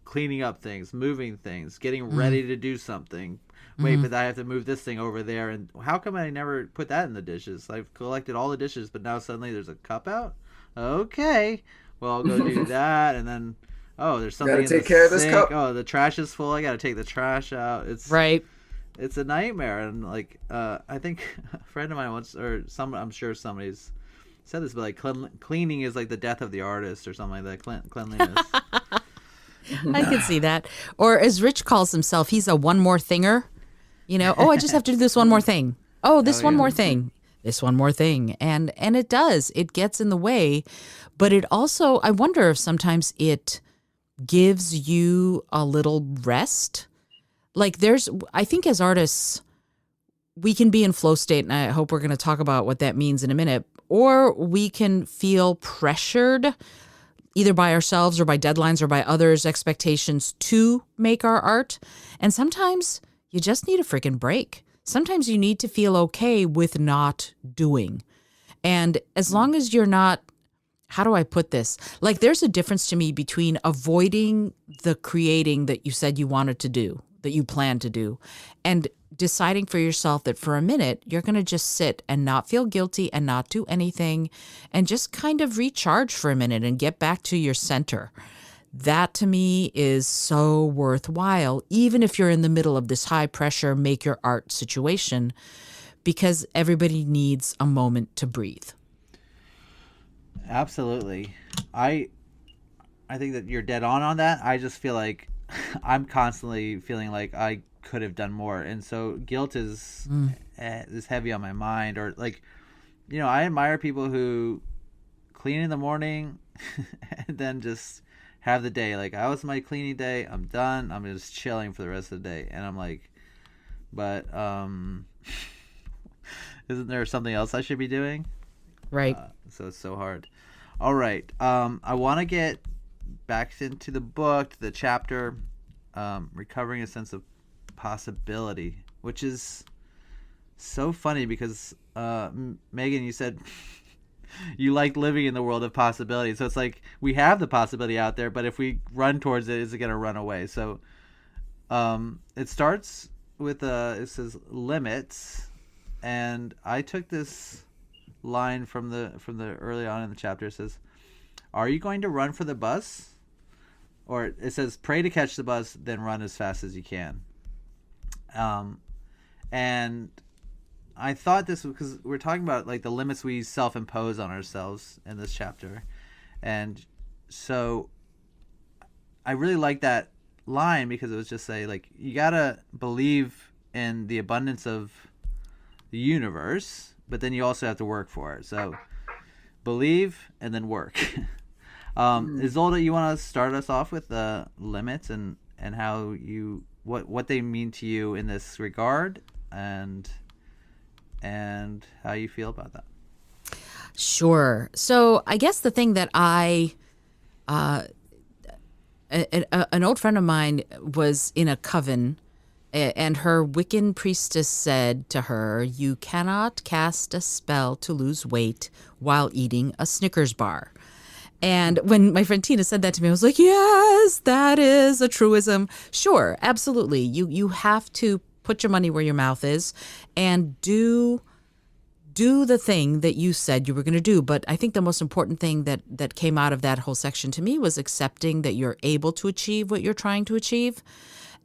cleaning up things, moving things, getting ready to do something. Wait, but I have to move this thing over there. And how come I never put that in the dishes? I've collected all the dishes, but now suddenly there's a cup out? Okay. Well, I'll go do that. And then, there's something in the take care of this sink. cup. Oh, the trash is full. I got to take the trash out. It's right. It's a nightmare. And like, I think a friend of mine once, I'm sure somebody's said this, but like cleaning is like the death of the artist or something like that. Cleanliness. I can see that. Or as Rich calls himself, he's a one more thinger. I just have to do this one more thing. One more thing. This one more thing. And it does. It gets in the way. But it also, I wonder if sometimes it gives you a little rest. Like I think as artists, we can be in flow state, and I hope we're going to talk about what that means in a minute, or we can feel pressured either by ourselves or by deadlines or by others' expectations to make our art. And sometimes you just need a freaking break. Sometimes you need to feel okay with not doing. And as long as you're not, how do I put this? Like, there's a difference to me between avoiding the creating that you said you wanted to do, that you planned to do, and deciding for yourself that for a minute, you're going to just sit and not feel guilty and not do anything and just kind of recharge for a minute and get back to your center. That to me is so worthwhile, even if you're in the middle of this high pressure, make your art situation, because everybody needs a moment to breathe. Absolutely. I think that you're dead on that. I just feel like I'm constantly feeling like I could have done more, and so guilt is heavy on my mind. Or like, I admire people who clean in the morning and then just have the day. Like, I was my cleaning day, I'm done, I'm just chilling for the rest of the day. And I'm like, but isn't there something else I should be doing? Right. So it's so hard. All right. I want to get back into the book, the chapter, recovering a sense of possibility, which is so funny because Megan, you said you like living in the world of possibility. So it's like we have the possibility out there, but if we run towards it, is it going to run away? So it starts with it says limits, and I took this line from the early on in the chapter. It says, "Are you going to run for the bus?" Or it says, "Pray to catch the bus, then run as fast as you can." And I thought this was because we're talking about like the limits we self-impose on ourselves in this chapter. And so I really like that line because it was just say like, you got to believe in the abundance of the universe, but then you also have to work for it. So believe and then work. Isolde, you want to start us off with the limits and how you what they mean to you in this regard, and how you feel about that? Sure. So I guess the thing that an old friend of mine was in a coven, and her Wiccan priestess said to her, "You cannot cast a spell to lose weight while eating a Snickers bar." And when my friend Tina said that to me, I was like, yes, that is a truism. Sure, absolutely. You have to put your money where your mouth is and do the thing that you said you were going to do. But I think the most important thing that came out of that whole section to me was accepting that you're able to achieve what you're trying to achieve.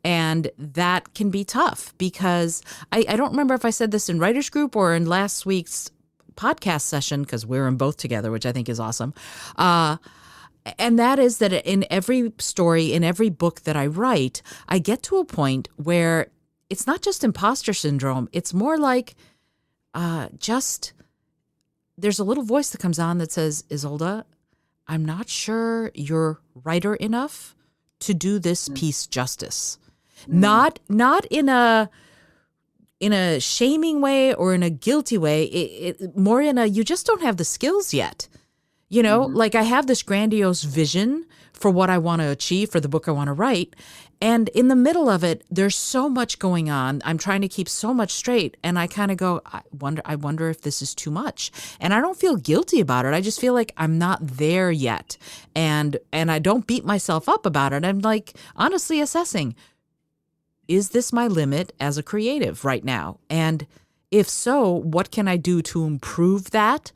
And that can be tough because I don't remember if I said this in writer's group or in last week's podcast session, because we're in both together, which I think is awesome. And that is that in every story, in every book that I write, I get to a point where it's not just imposter syndrome. It's more like just there's a little voice that comes on that says, Isolde, I'm not sure you're writer enough to do this piece justice. Not in a shaming way or in a guilty way, more in a, you just don't have the skills yet. Like I have this grandiose vision for what I want to achieve for the book I want to write. And in the middle of it, there's so much going on. I'm trying to keep so much straight. And I kind of go, I wonder if this is too much. And I don't feel guilty about it. I just feel like I'm not there yet. And I don't beat myself up about it. I'm like honestly assessing, is this my limit as a creative right now? And if so, what can I do to improve that?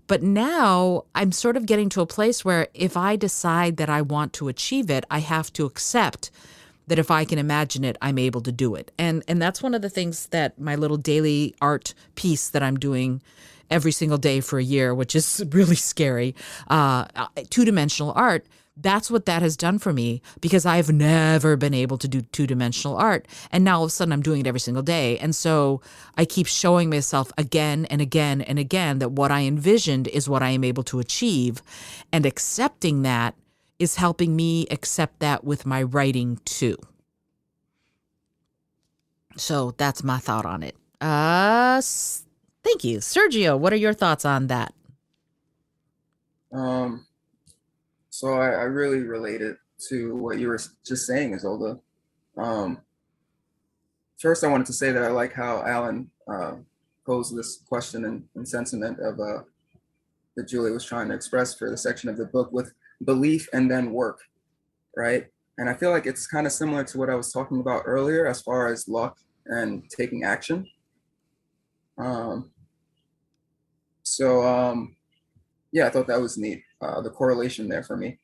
But now I'm sort of getting to a place where if I decide that I want to achieve it, I have to accept that if I can imagine it, I'm able to do it. And that's one of the things that my little daily art piece that I'm doing every single day for a year, which is really scary, two-dimensional art, that's what that has done for me because I've never been able to do two-dimensional art. And now all of a sudden I'm doing it every single day. And so I keep showing myself again and again and again that what I envisioned is what I am able to achieve. And accepting that is helping me accept that with my writing too. So that's my thought on it. Thank you. Sergio, what are your thoughts on that? So I really related to what you were just saying, Isolde. First, I wanted to say that I like how Alan posed this question and sentiment of that Julie was trying to express for the section of the book with belief and then work, right? And I feel like it's kind of similar to what I was talking about earlier as far as luck and taking action. Yeah, I thought that was neat, the correlation there for me.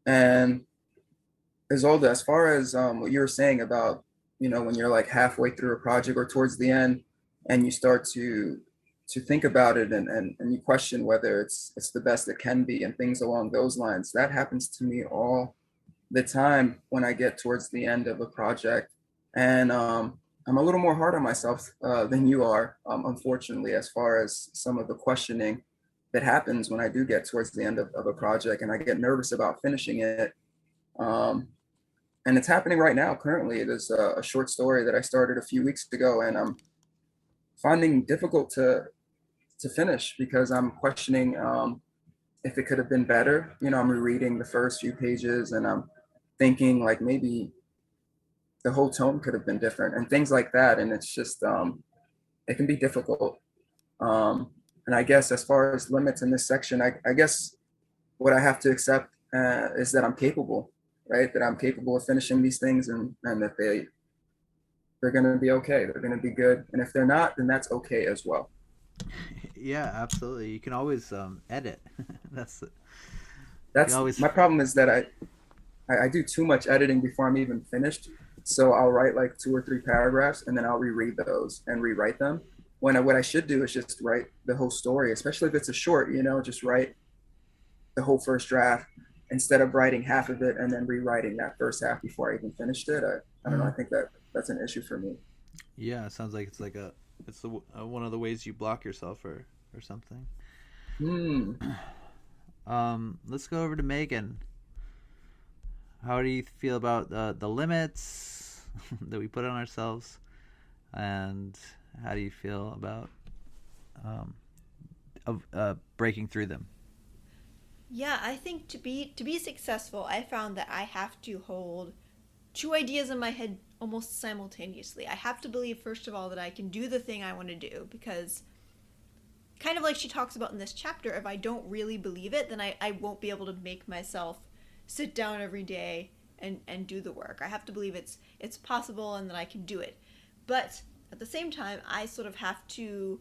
And Isolde, as far as what you were saying about, when you're like halfway through a project or towards the end and you start to think about it and you question whether it's the best it can be and things along those lines, that happens to me all the time when I get towards the end of a project. And I'm a little more hard on myself than you are, unfortunately, as far as some of the questioning that happens when I do get towards the end of a project and I get nervous about finishing it. And it's happening right now. Currently, it is a short story that I started a few weeks ago, and I'm finding difficult to finish because I'm questioning if it could have been better. I'm rereading the first few pages and I'm thinking like maybe the whole tone could have been different and things like that. And it's just, it can be difficult. And I guess as far as limits in this section, I guess what I have to accept is that I'm capable, right? That I'm capable of finishing these things and that they're going to be okay. They're going to be good. And if they're not, then that's okay as well. Yeah, absolutely. You can always edit. That's always... My problem is that I do too much editing before I'm even finished. So I'll write like 2 or 3 paragraphs and then I'll reread those and rewrite them. When what I should do is just write the whole story, especially if it's a short, just write the whole first draft instead of writing half of it and then rewriting that first half before I even finished it. I don't know. I think that's an issue for me. Yeah, it sounds like it's like one of the ways you block yourself or something. Let's go over to Megan. How do you feel about the limits that we put on ourselves, and how do you feel about breaking through them? Yeah, I think to be successful, I found that I have to hold 2 ideas in my head almost simultaneously. I have to believe, first of all, that I can do the thing I want to do, because kind of like she talks about in this chapter, if I don't really believe it, then I won't be able to make myself sit down every day and do the work. I have to believe it's possible and that I can do it. But at the same time, I sort of have to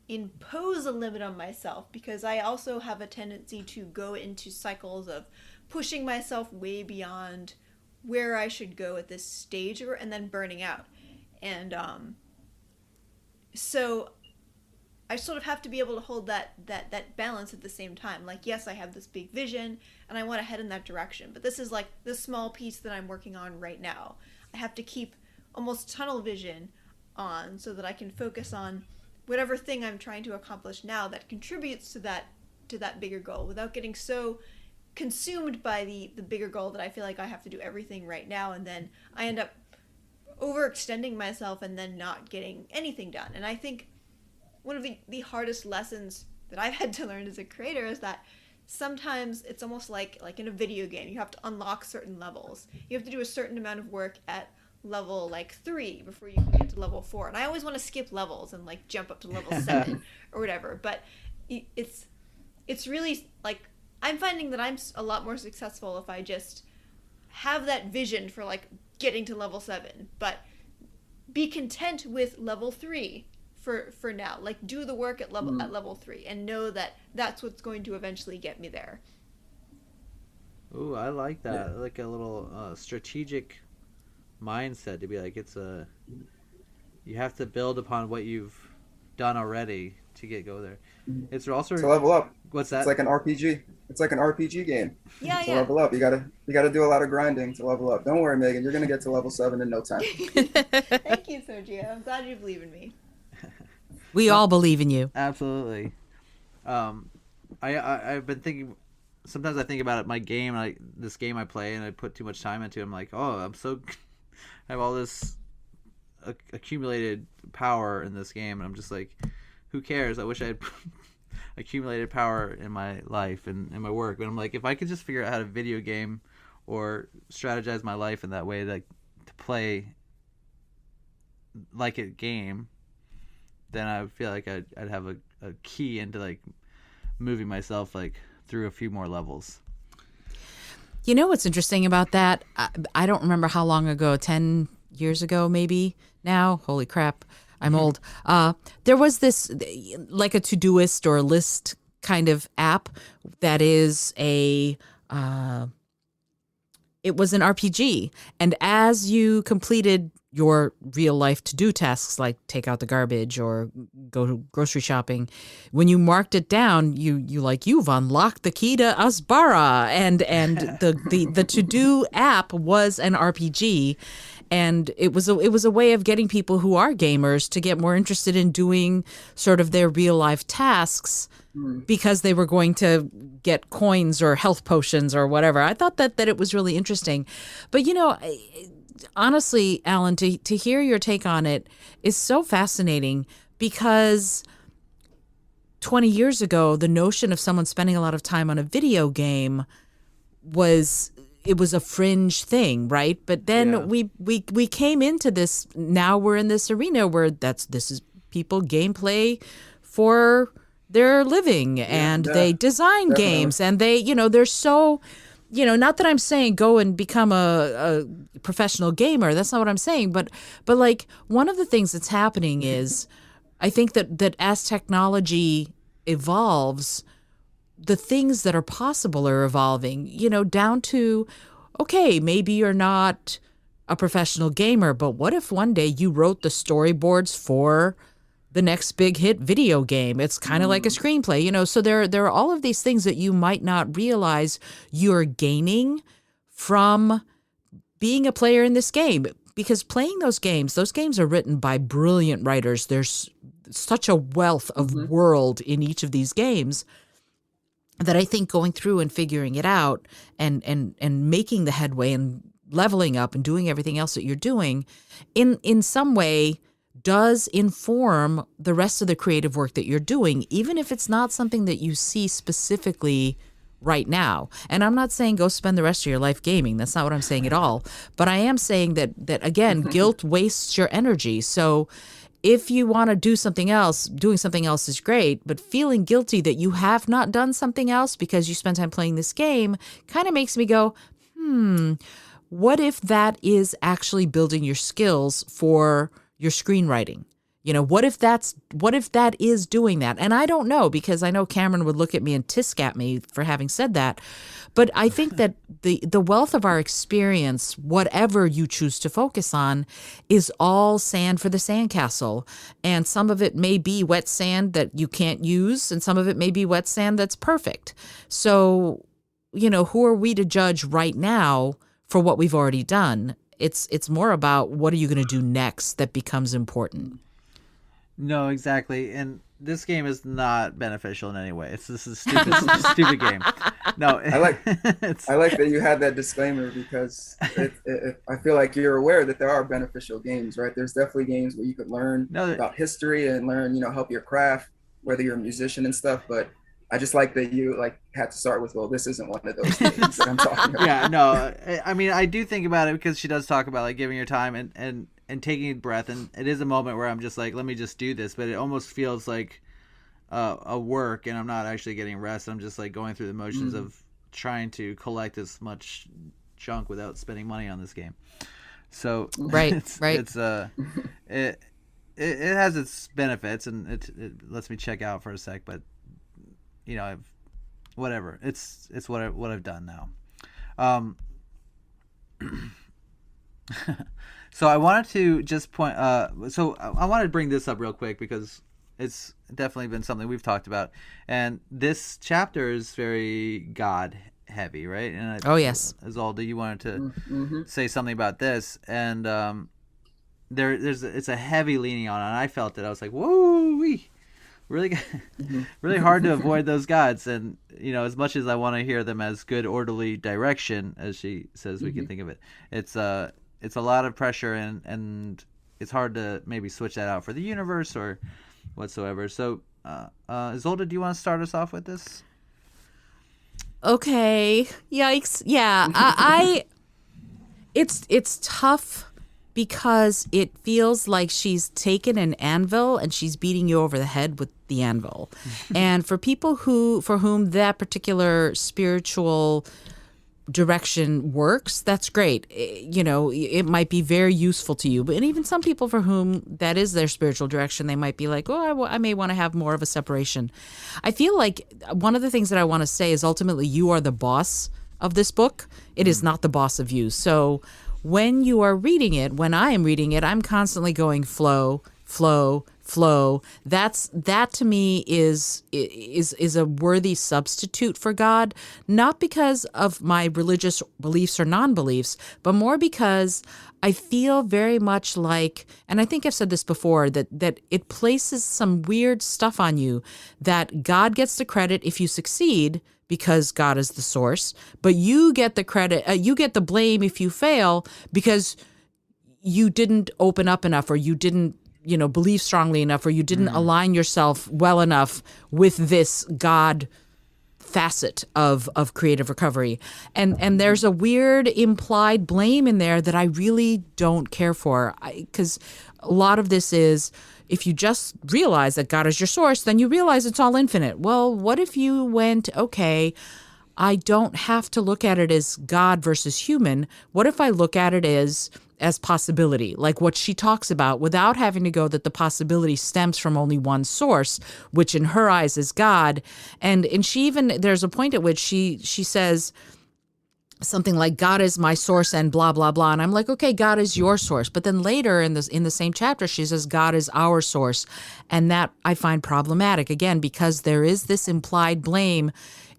impose a limit on myself, because I also have a tendency to go into cycles of pushing myself way beyond where I should go at this stage and then burning out. And so I sort of have to be able to hold that balance at the same time. Like, yes, I have this big vision and I want to head in that direction, but this is like the small piece that I'm working on right now. I have to keep almost tunnel vision on so that I can focus on whatever thing I'm trying to accomplish now that contributes to that bigger goal, without getting so consumed by the bigger goal that I feel like I have to do everything right now, and then I end up overextending myself and then not getting anything done. And I think one of the hardest lessons that I've had to learn as a creator is that sometimes it's almost like in a video game, you have to unlock certain levels. You have to do a certain amount of work at level like 3 before you can get to level 4. And I always want to skip levels and like jump up to level 7 or whatever. But it's really like, I'm finding that I'm a lot more successful if I just have that vision for like getting to level 7, but be content with level 3 for now. Like, do the work at level 3 and know that that's what's going to eventually get me there. Ooh, I like that. Yeah. Like a little strategic mindset to be like, you have to build upon what you've done already to go there. It's also to level up. What's that? It's like an RPG. It's like an RPG game. Yeah, to level up, you gotta do a lot of grinding to level up. Don't worry, Megan, you're gonna get to level 7 in no time. Thank you, Sergio. I'm glad you believe in me. We all believe in you. Absolutely. I've been thinking. Sometimes I think about it. My game, this game I play, and I put too much time into. I'm like, oh, I have all this accumulated power in this game, and I'm just like, who cares? I wish I had accumulated power in my life and in my work. But I'm like, if I could just figure out how to video game or strategize my life in that way, like to play like a game, then I feel like I'd have a key into like moving myself like through a few more levels. You know what's interesting about that? I don't remember how long ago, 10 years ago maybe now. Holy crap, I'm old. There was this like a Todoist or a list kind of app that is it was an RPG. And as you completed your real life to-do tasks like take out the garbage or go grocery shopping, when you marked it down, you've unlocked the key to Asbara, and the to-do app was an RPG, and it was a way of getting people who are gamers to get more interested in doing sort of their real life tasks because they were going to get coins or health potions or whatever. I thought that it was really interesting. But honestly, Alan, to hear your take on it is so fascinating, because 20 years ago, the notion of someone spending a lot of time on a video game was a fringe thing, right? But then we came into this. Now we're in this arena where this is people gameplay for their living, and they design games, and they're so. Not that I'm saying go and become a professional gamer. That's not what I'm saying. But like, one of the things that's happening is, I think that as technology evolves, the things that are possible are evolving, down to, okay, maybe you're not a professional gamer, but what if one day you wrote the storyboards for the next big hit video game? It's kind of like a screenplay, so there are all of these things that you might not realize you're gaining from being a player in this game, because playing those games are written by brilliant writers. There's such a wealth of world in each of these games that I think going through and figuring it out and making the headway and leveling up and doing everything else that you're doing in some way does inform the rest of the creative work that you're doing, even if it's not something that you see specifically right now. And I'm not saying go spend the rest of your life gaming. That's not what I'm saying at all. But I am saying that again, guilt wastes your energy. So if you want to do something else, doing something else is great, but feeling guilty that you have not done something else because you spent time playing this game kind of makes me go, what if that is actually building your skills for your screenwriting? What if that is doing that? And I don't know, because I know Cameron would look at me and tisk at me for having said that. But I think that the wealth of our experience, whatever you choose to focus on, is all sand for the sandcastle. And some of it may be wet sand that you can't use, and some of it may be wet sand that's perfect. So, who are we to judge right now for what we've already done? It's more about what are you going to do next that becomes important. No, exactly. And this game is not beneficial in any way. This is a stupid, stupid game. No, I like that you had that disclaimer, because I feel like you're aware that there are beneficial games, right? There's definitely games where you could learn about history and learn, help your craft, whether you're a musician and stuff. But I just like that you had to start with, well, this isn't one of those things that I'm talking about. Yeah, no, I mean, I do think about it, because she does talk about like giving your time and taking a breath, and it is a moment where I'm just like, let me just do this, but it almost feels like a work, and I'm not actually getting rest. I'm just like going through the motions of trying to collect as much junk without spending money on this game. So it has its benefits, and it lets me check out for a sec, but whatever. It's what I've done now. So I wanted to just point. So I wanted to bring this up real quick, because it's definitely been something we've talked about, and this chapter is very God heavy, right? And yes. Izolda, you wanted to say something about this, and it's a heavy leaning on it, and I felt it. I was like, whoa, really, really hard to avoid those gods. And as much as I want to hear them as good, orderly direction, as she says, we can think of it. It's a lot of pressure, and it's hard to maybe switch that out for the universe or whatsoever. So, Isolde, do you want to start us off with this? Okay. Yikes. Yeah. It's tough because it feels like she's taken an anvil and she's beating you over the head with the anvil. And for people for whom that particular spiritual direction works, that's great. It might be very useful to you. But and even some people for whom that is their spiritual direction, they might be like, oh, I may want to have more of a separation. I feel like one of the things that I want to say is ultimately you are the boss of this book. It is not the boss of you. So when you are reading it, when I am reading it, I'm constantly going flow, flow, flow. That to me is a worthy substitute for God, not because of my religious beliefs or non-beliefs, but more because I feel very much like, and I think I've said this before, that it places some weird stuff on you, that God gets the credit if you succeed because God is the source, but you get the credit, you get the blame if you fail because you didn't open up enough, or you didn't believe strongly enough, or you didn't align yourself well enough with this God facet of creative recovery. And there's a weird implied blame in there that I really don't care for, because a lot of this is, if you just realize that God is your source, then you realize it's all infinite. Well, what if you went, okay, I don't have to look at it as God versus human. What if I look at it as possibility, like what she talks about, without having to go that the possibility stems from only one source, which in her eyes is God. And she even, there's a point at which she says something like, God is my source and blah, blah, blah. And I'm like, okay, God is your source. But then later in the same chapter, she says, God is our source. And that I find problematic, again, because there is this implied blame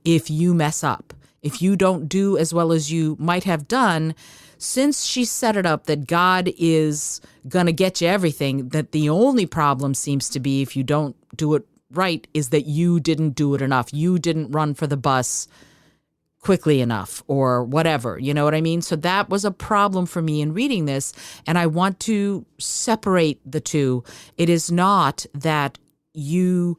if you mess up, if you don't do as well as you might have done. Since she set it up that God is going to get you everything, that the only problem seems to be, if you don't do it right, is that you didn't do it enough. You didn't run for the bus quickly enough or whatever. You know what I mean? So that was a problem for me in reading this. And I want to separate the two. It is not that you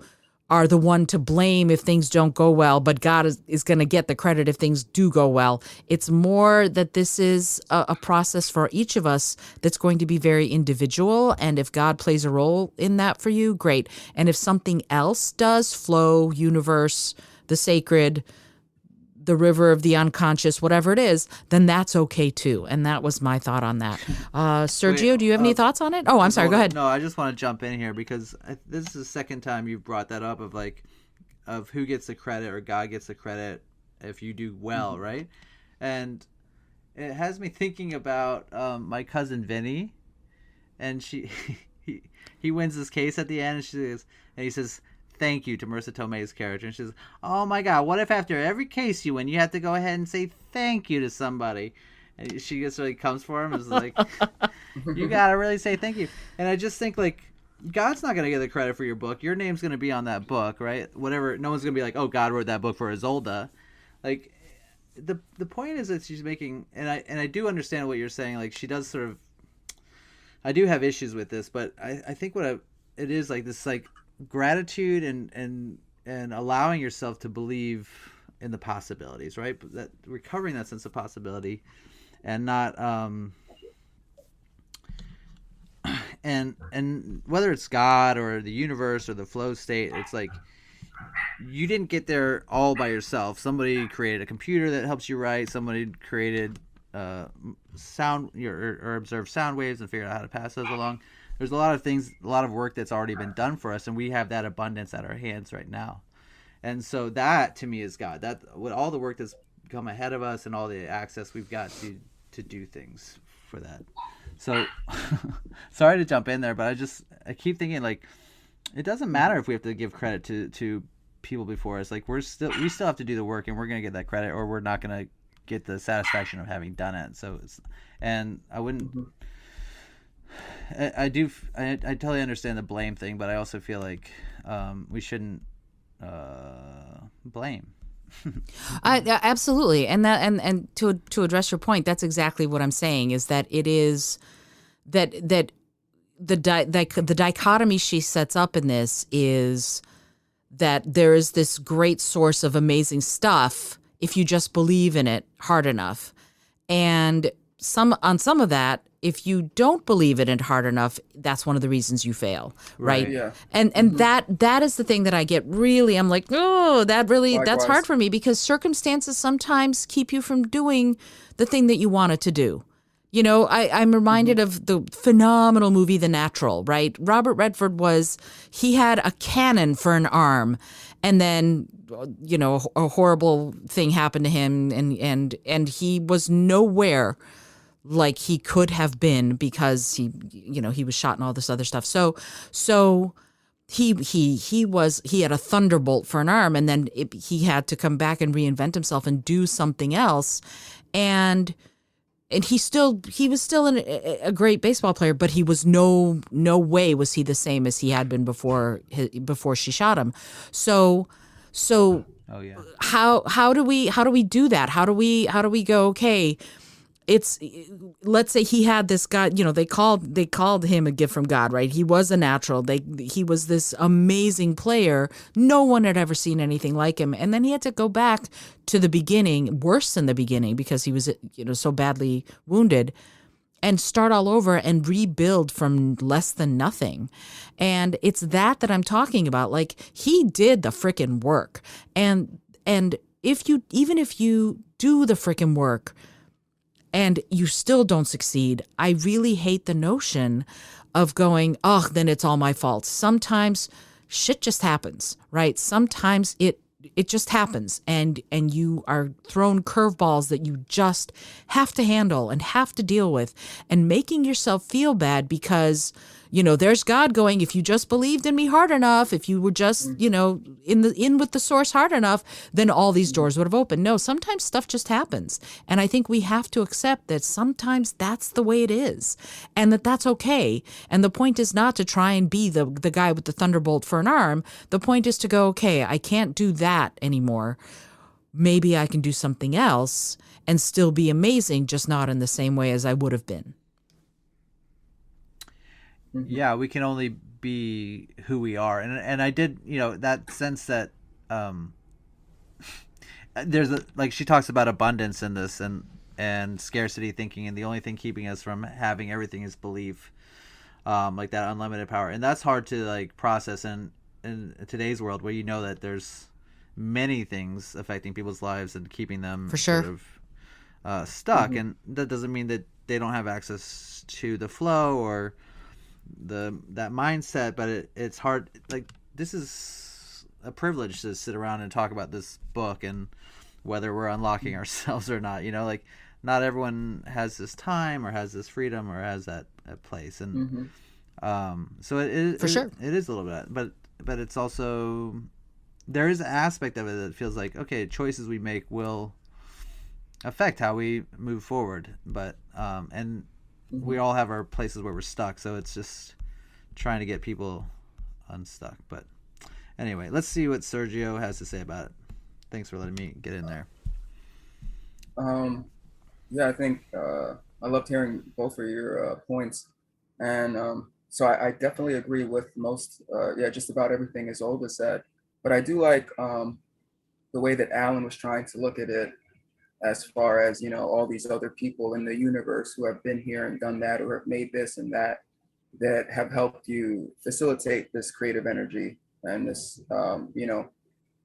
are the one to blame if things don't go well, but God is going to get the credit if things do go well. It's more that this is a process for each of us that's going to be very individual. And if God plays a role in that for you, great. And if something else does, flow, universe, the sacred, the river of the unconscious, whatever it is, then that's okay too. And that was my thought on that. Sergio, Wait, do you have any thoughts on it? Oh, I'm sorry. Go ahead. No, I just want to jump in here because this is the second time you've brought that up of who gets the credit, or God gets the credit if you do well, right? And it has me thinking about my cousin Vinny, and he wins this case at the end, and he says, thank you to Marissa Tomei's character. And she says, oh my God, what if after every case you win, you have to go ahead and say thank you to somebody? And she just really comes for him and is like, you got to really say thank you. And I just think, like, God's not going to get the credit for your book. Your name's going to be on that book, right? Whatever. No one's going to be like, oh, God wrote that book for Isolde. Like, the point is that she's making, and I do understand what you're saying. Like, she does sort of, I do have issues with this, but I think it is like this, like, gratitude and allowing yourself to believe in the possibilities, right? That recovering that sense of possibility, and not and whether it's God or the universe or the flow state, it's like you didn't get there all by yourself. Somebody created a computer that helps you write. Somebody created sound or observed sound waves and figured out how to pass those along. There's a lot of things, a lot of work that's already been done for us, and we have that abundance at our hands right now. And so that, to me, is God. That, with all the work that's come ahead of us and all the access we've got to do things for that. So, sorry to jump in there, but I keep thinking, like, it doesn't matter if we have to give credit to people before us. Like, we still have to do the work, and we're going to get that credit, or we're not going to get the satisfaction of having done it. So, and I wouldn't. I totally understand the blame thing, but I also feel like we shouldn't blame. Absolutely, and to address your point, that's exactly what I'm saying. Is that it is that the dichotomy she sets up in this is that there is this great source of amazing stuff if you just believe in it hard enough. And some of that, if you don't believe it hard enough, that's one of the reasons you fail, right? Yeah. And that is the thing that I get really, I'm like, oh, that's Likewise. hard for me, because circumstances sometimes keep you from doing the thing that you wanted to do. You know, I'm reminded of the phenomenal movie The Natural, right? Robert Redford he had a cannon for an arm, and then, you know, a horrible thing happened to him, and he was nowhere like he could have been, because he was shot and all this other stuff. So he had a thunderbolt for an arm, and then he had to come back and reinvent himself and do something else. And he was still a great baseball player, but he was no way was he the same as he had been before she shot him. So Oh yeah. how do we do that? How do we go, okay, let's say he had this guy, you know, they called him a gift from God, right? He was a natural. He was this amazing player. No one had ever seen anything like him. And then he had to go back to the beginning, worse than the beginning, because he was, you know, so badly wounded, and start all over and rebuild from less than nothing. And it's that I'm talking about. Like, he did the frickin' work. And even if you do the frickin' work and you still don't succeed, I really hate the notion of going, oh, then it's all my fault. Sometimes shit just happens, right? Sometimes it just happens, and you are thrown curveballs that you just have to handle and have to deal with, and making yourself feel bad because, you know, there's God going, if you just believed in me hard enough, if you were just, you know, in with the source hard enough, then all these doors would have opened. No, sometimes stuff just happens. And I think we have to accept that sometimes that's the way it is, and that's okay. And the point is not to try and be the guy with the thunderbolt for an arm. The point is to go, okay, I can't do that anymore. Maybe I can do something else and still be amazing, just not in the same way as I would have been. Yeah, we can only be who we are, and I did, you know, that sense that there's like she talks about abundance in this, and scarcity thinking, and the only thing keeping us from having everything is belief, like that unlimited power, and that's hard to like process in today's world, where you know that there's many things affecting people's lives and keeping them for sure sort of stuck, and that doesn't mean that they don't have access to the flow or that mindset, but it's hard. Like, this is a privilege to sit around and talk about this book, and whether we're unlocking ourselves or not, you know, like, not everyone has this time or has this freedom or has that place, and so it for sure it is a little bit, but it's also, there is an aspect of it that feels like, okay, choices we make will affect how we move forward, but and we all have our places where we're stuck, so it's just trying to get people unstuck. But anyway, let's see what Sergio has to say about it. Thanks for letting me get in there. Yeah, I think I loved hearing both of your points, and so I definitely agree with most, just about everything Isolde said. But I do like the way that Alan was trying to look at it, as far as, you know, all these other people in the universe who have been here and done that, or have made this and that have helped you facilitate this creative energy, and this, you know,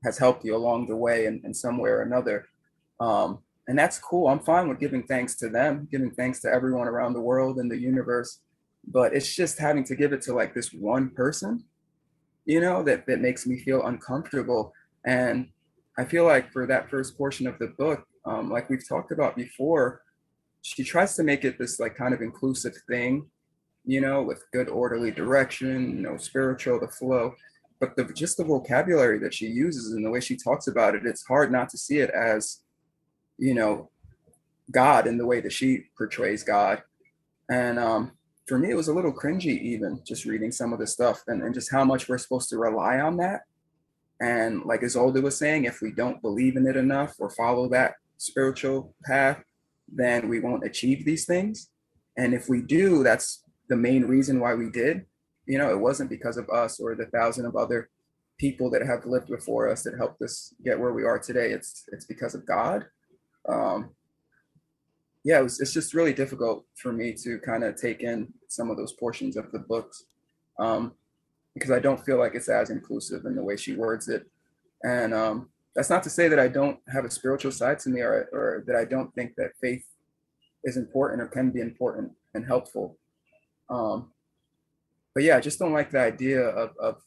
has helped you along the way in some way or another. And that's cool. I'm fine with giving thanks to them, giving thanks to everyone around the world and the universe. But it's just having to give it to like this one person, you know, that makes me feel uncomfortable. And I feel like for that first portion of the book, like we've talked about before, she tries to make it this like kind of inclusive thing, you know, with good orderly direction, you know, spiritual, the flow. But just the vocabulary that she uses and the way she talks about it, it's hard not to see it as, you know, God in the way that she portrays God. And for me, it was a little cringy, even just reading some of the stuff, and just how much we're supposed to rely on that. And like Isolde was saying, if we don't believe in it enough or follow that spiritual path, then we won't achieve these things. And if we do, that's the main reason why we did. You know, it wasn't because of us or the thousand of other people that have lived before us that helped us get where we are today. It's because of God. Yeah, it's just really difficult for me to kind of take in some of those portions of the books, because I don't feel like it's as inclusive in the way she words it. And that's not to say that I don't have a spiritual side to me, or that I don't think that faith is important or can be important and helpful. But yeah, I just don't like the idea of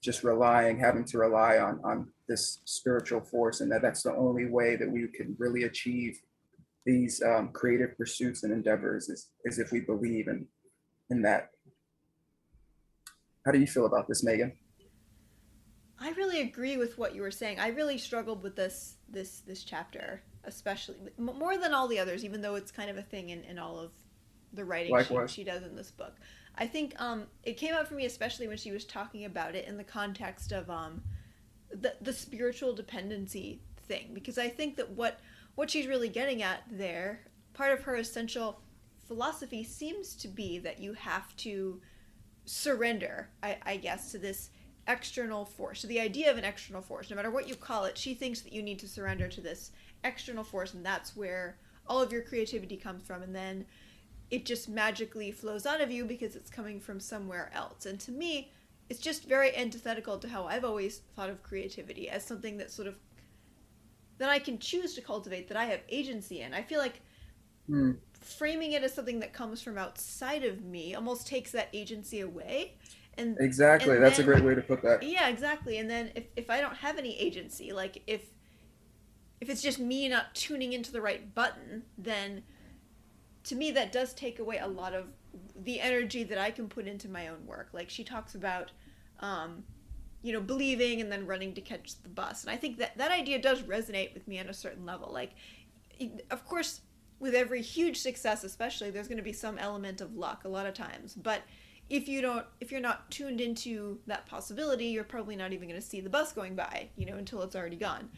just having to rely on this spiritual force, and that's the only way that we can really achieve these creative pursuits and endeavors is if we believe in that. How do you feel about this, Megan? I really agree with what you were saying. I really struggled with this chapter, especially more than all the others, even though it's kind of a thing in all of the writing she does in this book. I think it came out for me especially when she was talking about it in the context of the spiritual dependency thing, because I think that what she's really getting at there, part of her essential philosophy seems to be that you have to surrender, I guess, to this external force, to the idea of an external force. No matter what you call it, she thinks that you need to surrender to this external force, and that's where all of your creativity comes from, and then it just magically flows out of you because it's coming from somewhere else. And to me, it's just very antithetical to how I've always thought of creativity, as something that sort of that I can choose to cultivate, that I have agency in. I feel like framing it as something that comes from outside of me almost takes that agency away. And exactly, and that's a great way to put that. Yeah, exactly. And then if I don't have any agency, like if it's just me not tuning into the right button, then to me that does take away a lot of the energy that I can put into my own work. Like she talks about believing and then running to catch the bus. And I think that idea does resonate with me on a certain level. Like, of course, with every huge success especially, there's going to be some element of luck a lot of times. But if you're not tuned into that possibility, you're probably not even going to see the bus going by, until it's already gone.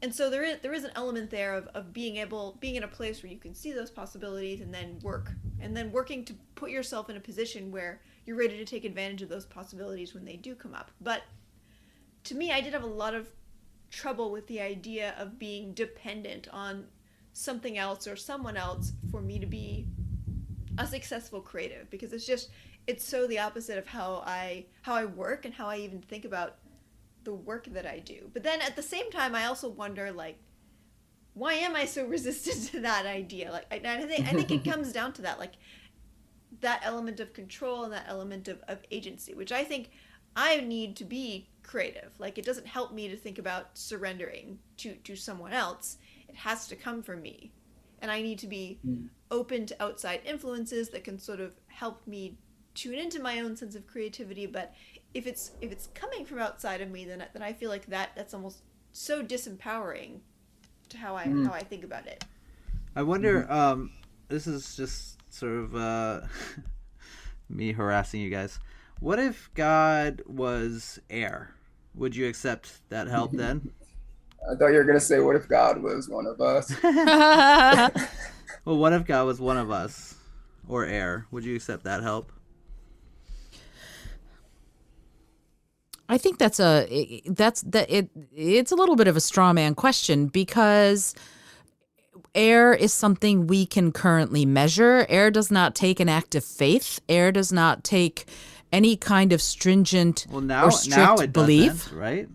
And so there is an element there of being in a place where you can see those possibilities and then working to put yourself in a position where you're ready to take advantage of those possibilities when they do come up. But to me, I did have a lot of trouble with the idea of being dependent on something else or someone else for me to be a successful creative, because it's so the opposite of how I work and how I even think about the work that I do. But then at the same time, I also wonder, like, why am I so resistant to that idea? Like, I think it comes down to that, like, that element of control and that element of agency, which I think I need to be creative. Like, it doesn't help me to think about surrendering to someone else. It has to come from me. And I need to be open to outside influences that can sort of help me tune into my own sense of creativity. But if it's coming from outside of me, then I feel like that's almost so disempowering to how I think about it. I wonder, this is just sort of me harassing you guys. What if God was air? Would you accept that help then? I thought you were going to say, what if God was one of us? Well, what if God was one of us or air? Would you accept that help? I think it's a little bit of a straw man question, because air is something we can currently measure. Air does not take an act of faith. Air does not take any kind of stringent or strict belief. Right?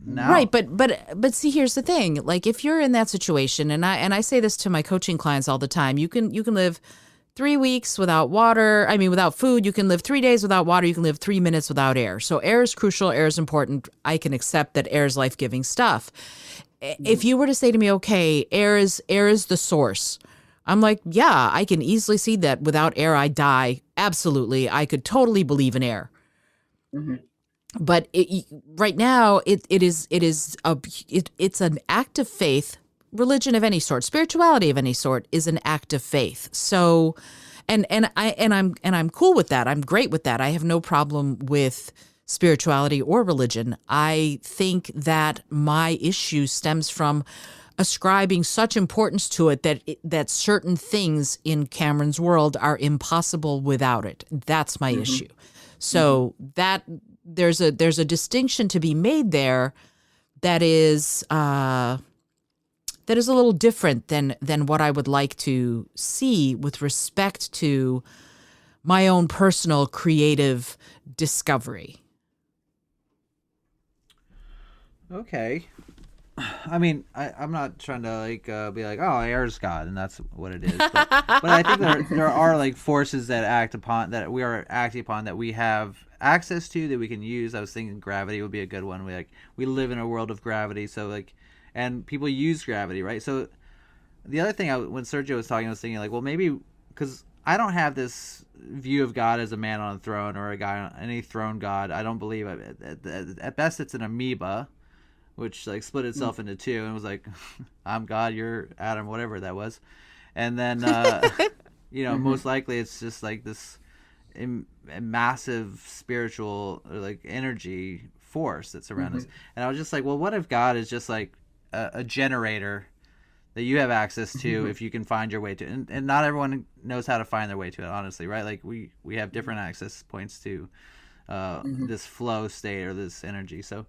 Now. Right, but see, here's the thing. Like, if you're in that situation, and I say this to my coaching clients all the time, you can live 3 weeks without water. I mean, without food. You can live 3 days without water. You can live 3 minutes without air. So air is crucial. Air is important. I can accept that air is life-giving stuff. If you were to say to me, okay, air is the source, I'm like, yeah, I can easily see that without air, I die. Absolutely. I could totally believe in air. Mm-hmm. But right now, it's an act of faith. Religion of any sort, spirituality of any sort, is an act of faith. So, and I'm cool with that. I'm great with that. I have no problem with spirituality or religion. I think that my issue stems from ascribing such importance to it that certain things in Cameron's world are impossible without it. That's my issue. So that there's a distinction to be made there that is a little different than what I would like to see with respect to my own personal creative discovery. Okay. I mean, I'm not trying to be like, oh, air's God, and that's what it is. But I think there are like forces that we are acting upon that we have access to that we can use. I was thinking gravity would be a good one. We live in a world of gravity, so and people use gravity, right? So the other thing, when Sergio was talking, I was thinking well, maybe because I don't have this view of God as a man on a throne or a guy on any throne god. I don't believe at best it's an amoeba, which split itself into two and was like, I'm God, you're Adam, whatever that was. And then, most likely it's just this massive spiritual energy force that's around us. And I was just well, what if God is just a generator that you have access to if you can find your way to it? And not everyone knows how to find their way to it, honestly, right? We have different access points to this flow state or this energy. So,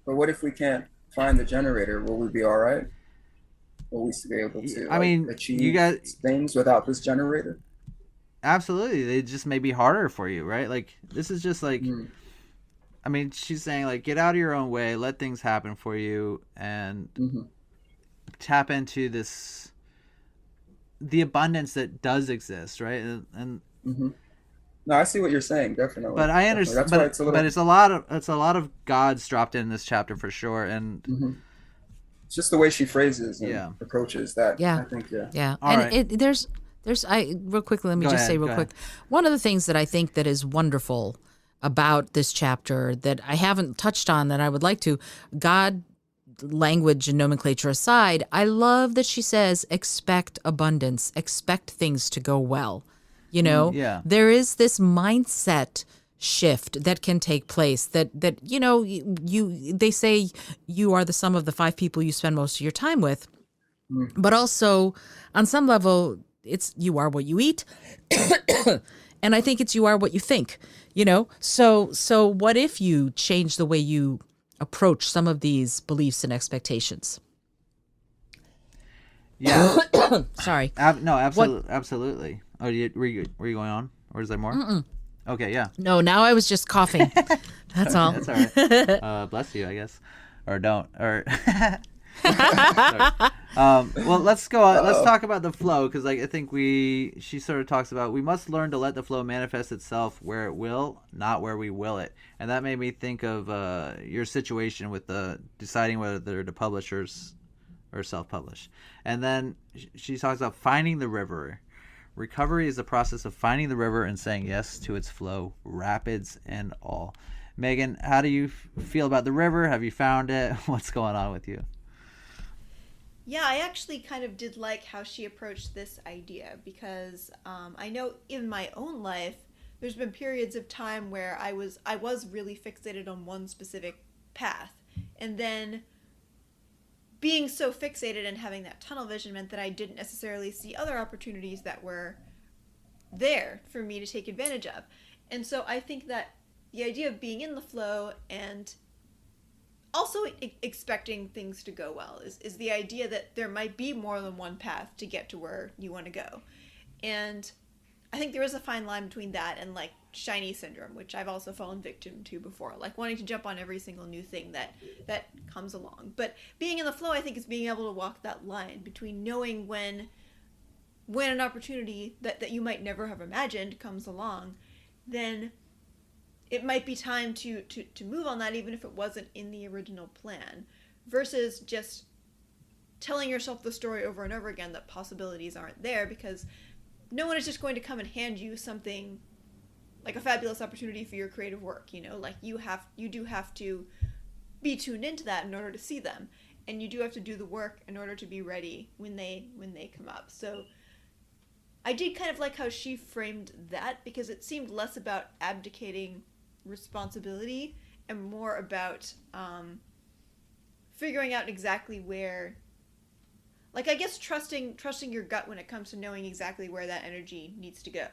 but what if we can't find the generator? Will we be all right? Will we be able to achieve things without this generator? Absolutely. They just may be harder for you, right? This is just I mean, she's saying get out of your own way, let things happen for you, and tap into the abundance that does exist, right? And No, I see what you're saying, definitely. But I understand. But it's a lot of God's dropped in this chapter for sure, and it's just the way she phrases and approaches that. Yeah, I think. Yeah. All and right. there's real quickly. Let me just say real quick. One of the things that I think that is wonderful about this chapter that I haven't touched on that I would like to, God, language and nomenclature aside, I love that she says expect abundance, expect things to go well. There is this mindset shift that can take place that they say you are the sum of the 5 people you spend most of your time with, but also on some level it's you are what you eat. And I think it's you are what you think, so what if you change the way you approach some of these beliefs and expectations? Yeah. Sorry. No, absolutely. Oh, were you going on, or is there more? Mm-mm. Okay, yeah. No, now I was just coughing. That's all. That's all right. Bless you, I guess, or don't, or. Well, let's go on. Let's talk about the flow, because I think she sort of talks about we must learn to let the flow manifest itself where it will, not where we will it. And that made me think of your situation with deciding whether they're to publishers or self-publish. And then she talks about finding the river. Recovery is the process of finding the river and saying yes to its flow, rapids and all. Megan, how do you feel about the river? Have you found it? What's going on with you? Yeah, I actually kind of did like how she approached this idea, because I know in my own life, there's been periods of time where I was really fixated on one specific path, and then being so fixated and having that tunnel vision meant that I didn't necessarily see other opportunities that were there for me to take advantage of. And so I think that the idea of being in the flow and also expecting things to go well is the idea that there might be more than one path to get to where you want to go. And I think there is a fine line between that and shiny syndrome, which I've also fallen victim to before, wanting to jump on every single new thing that comes along. But being in the flow, I think, is being able to walk that line between knowing when an opportunity that you might never have imagined comes along, then it might be time to move on that, even if it wasn't in the original plan, versus just telling yourself the story over and over again that possibilities aren't there, because no one is just going to come and hand you something like a fabulous opportunity for your creative work. You do have to be tuned into that in order to see them, and you do have to do the work in order to be ready when they come up. So I did kind of like how she framed that, because it seemed less about abdicating responsibility and more about figuring out exactly where, like, I guess trusting your gut when it comes to knowing exactly where that energy needs to go.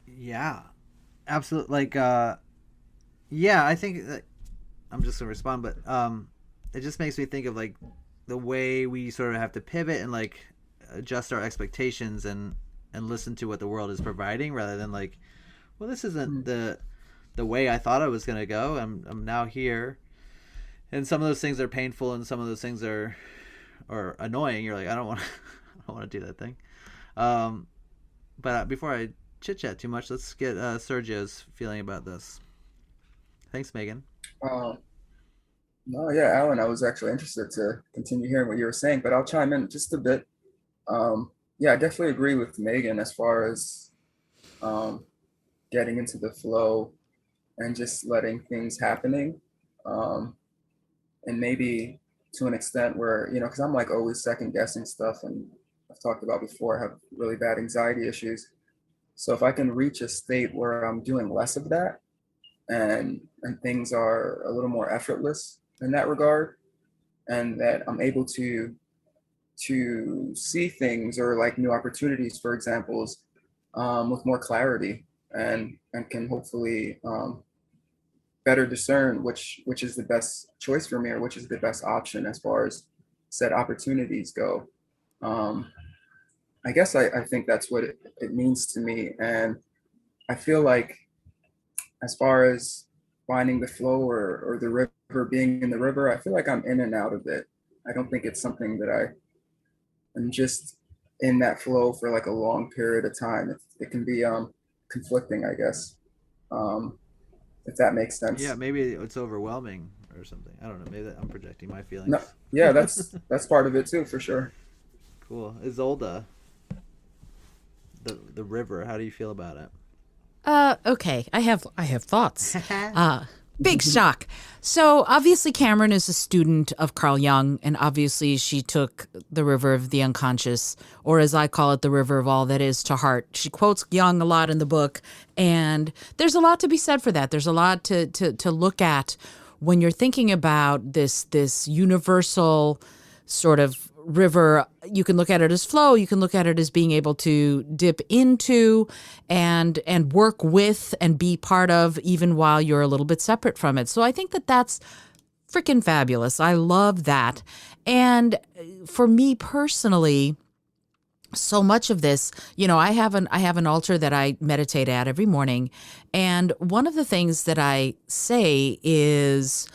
Yeah, absolutely. Like, yeah, I think that I'm just gonna respond, but it just makes me think of like the way we sort of have to pivot and like adjust our expectations and listen to what the world is providing, rather than like, well, this isn't the way I thought I was gonna go. I'm now here, and some of those things are painful, and some of those things are annoying. You're like, I don't want to do that thing. But before I chit chat too much, let's get Sergio's feeling about this. Thanks, Megan. No, yeah, Alan, I was actually interested to continue hearing what you were saying, but I'll chime in just a bit. Yeah, I definitely agree with Megan as far as getting into the flow and just letting things happening. And maybe to an extent where, because I'm like always second guessing stuff, and I've talked about before, I have really bad anxiety issues. So if I can reach a state where I'm doing less of that and things are a little more effortless in that regard, and that I'm able to see things or like new opportunities, for examples, with more clarity, and can hopefully better discern which is the best choice for me, or which is the best option as far as said opportunities go. I guess I think that's what it means to me. And I feel like as far as finding the flow or the river, being in the river, I feel like I'm in and out of it. I don't think it's something that I'm just in that flow for like a long period of time. It can be conflicting, I guess, if that makes sense. Yeah, maybe it's overwhelming or something. I don't know. Maybe I'm projecting my feelings. No, yeah, that's part of it too, for sure. Cool. Isolde, the river, how do you feel about it? Okay, I have thoughts. Big shock. So obviously Cameron is a student of Carl Jung, and obviously she took the river of the unconscious, or as I call it, the river of all that is, to heart. She quotes Jung a lot in the book, and there's a lot to be said for that. There's a lot to look at when you're thinking about this universal sort of river. You can look at it as flow. You can look at it as being able to dip into and work with and be part of, even while you're a little bit separate from it. So I think that's freaking fabulous. I love that. And for me personally, so much of this, I have an altar that I meditate at every morning. And one of the things that I say is,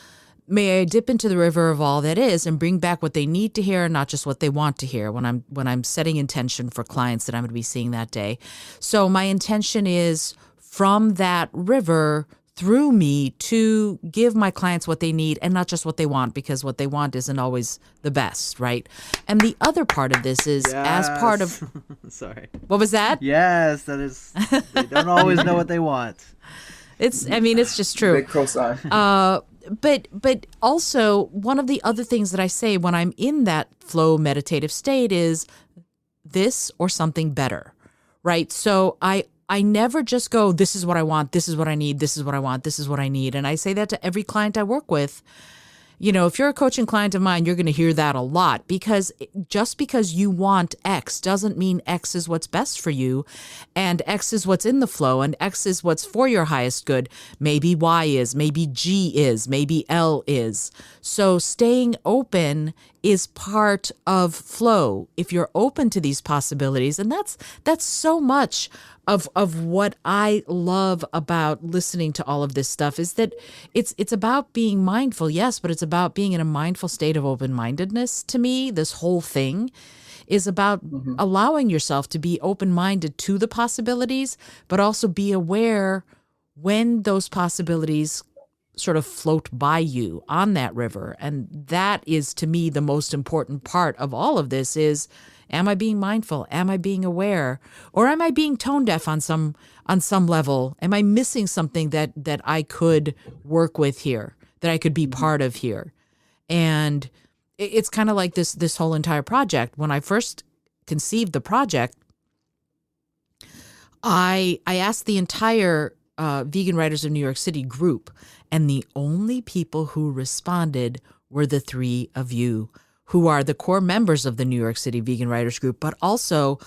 may I dip into the river of all that is and bring back what they need to hear, not just what they want to hear, when I'm setting intention for clients that I'm going to be seeing that day. So my intention is from that river through me to give my clients what they need and not just what they want, because what they want isn't always the best, right? And the other part of this is as part of... Sorry. What was that? Yes, that is... They don't always know what they want. It's just true. Big cosign. But also, one of the other things that I say when I'm in that flow meditative state is this or something better, right? So I never just go, this is what I want, this is what I need, this is what I want, this is what I need. And I say that to every client I work with. If you're a coaching client of mine, you're going to hear that a lot, because just because you want X doesn't mean X is what's best for you, and X is what's in the flow, and X is what's for your highest good. Maybe Y is, maybe G is, maybe L is. So staying open is part of flow. If you're open to these possibilities, and that's so much of what I love about listening to all of this stuff, is that it's about being mindful, yes, but it's about being in a mindful state of open-mindedness. To me, this whole thing is about allowing yourself to be open-minded to the possibilities, but also be aware when those possibilities sort of float by you on that river. And that is, to me, the most important part of all of this is, am I being mindful? Am I being aware? Or am I being tone deaf on some level? Am I missing something that I could work with here, that I could be part of here? And it's kind of like this whole entire project. When I first conceived the project, I asked the entire Vegan Writers of New York City group, and the only people who responded were the three of you, who are the core members of the New York City Vegan Writers group, but also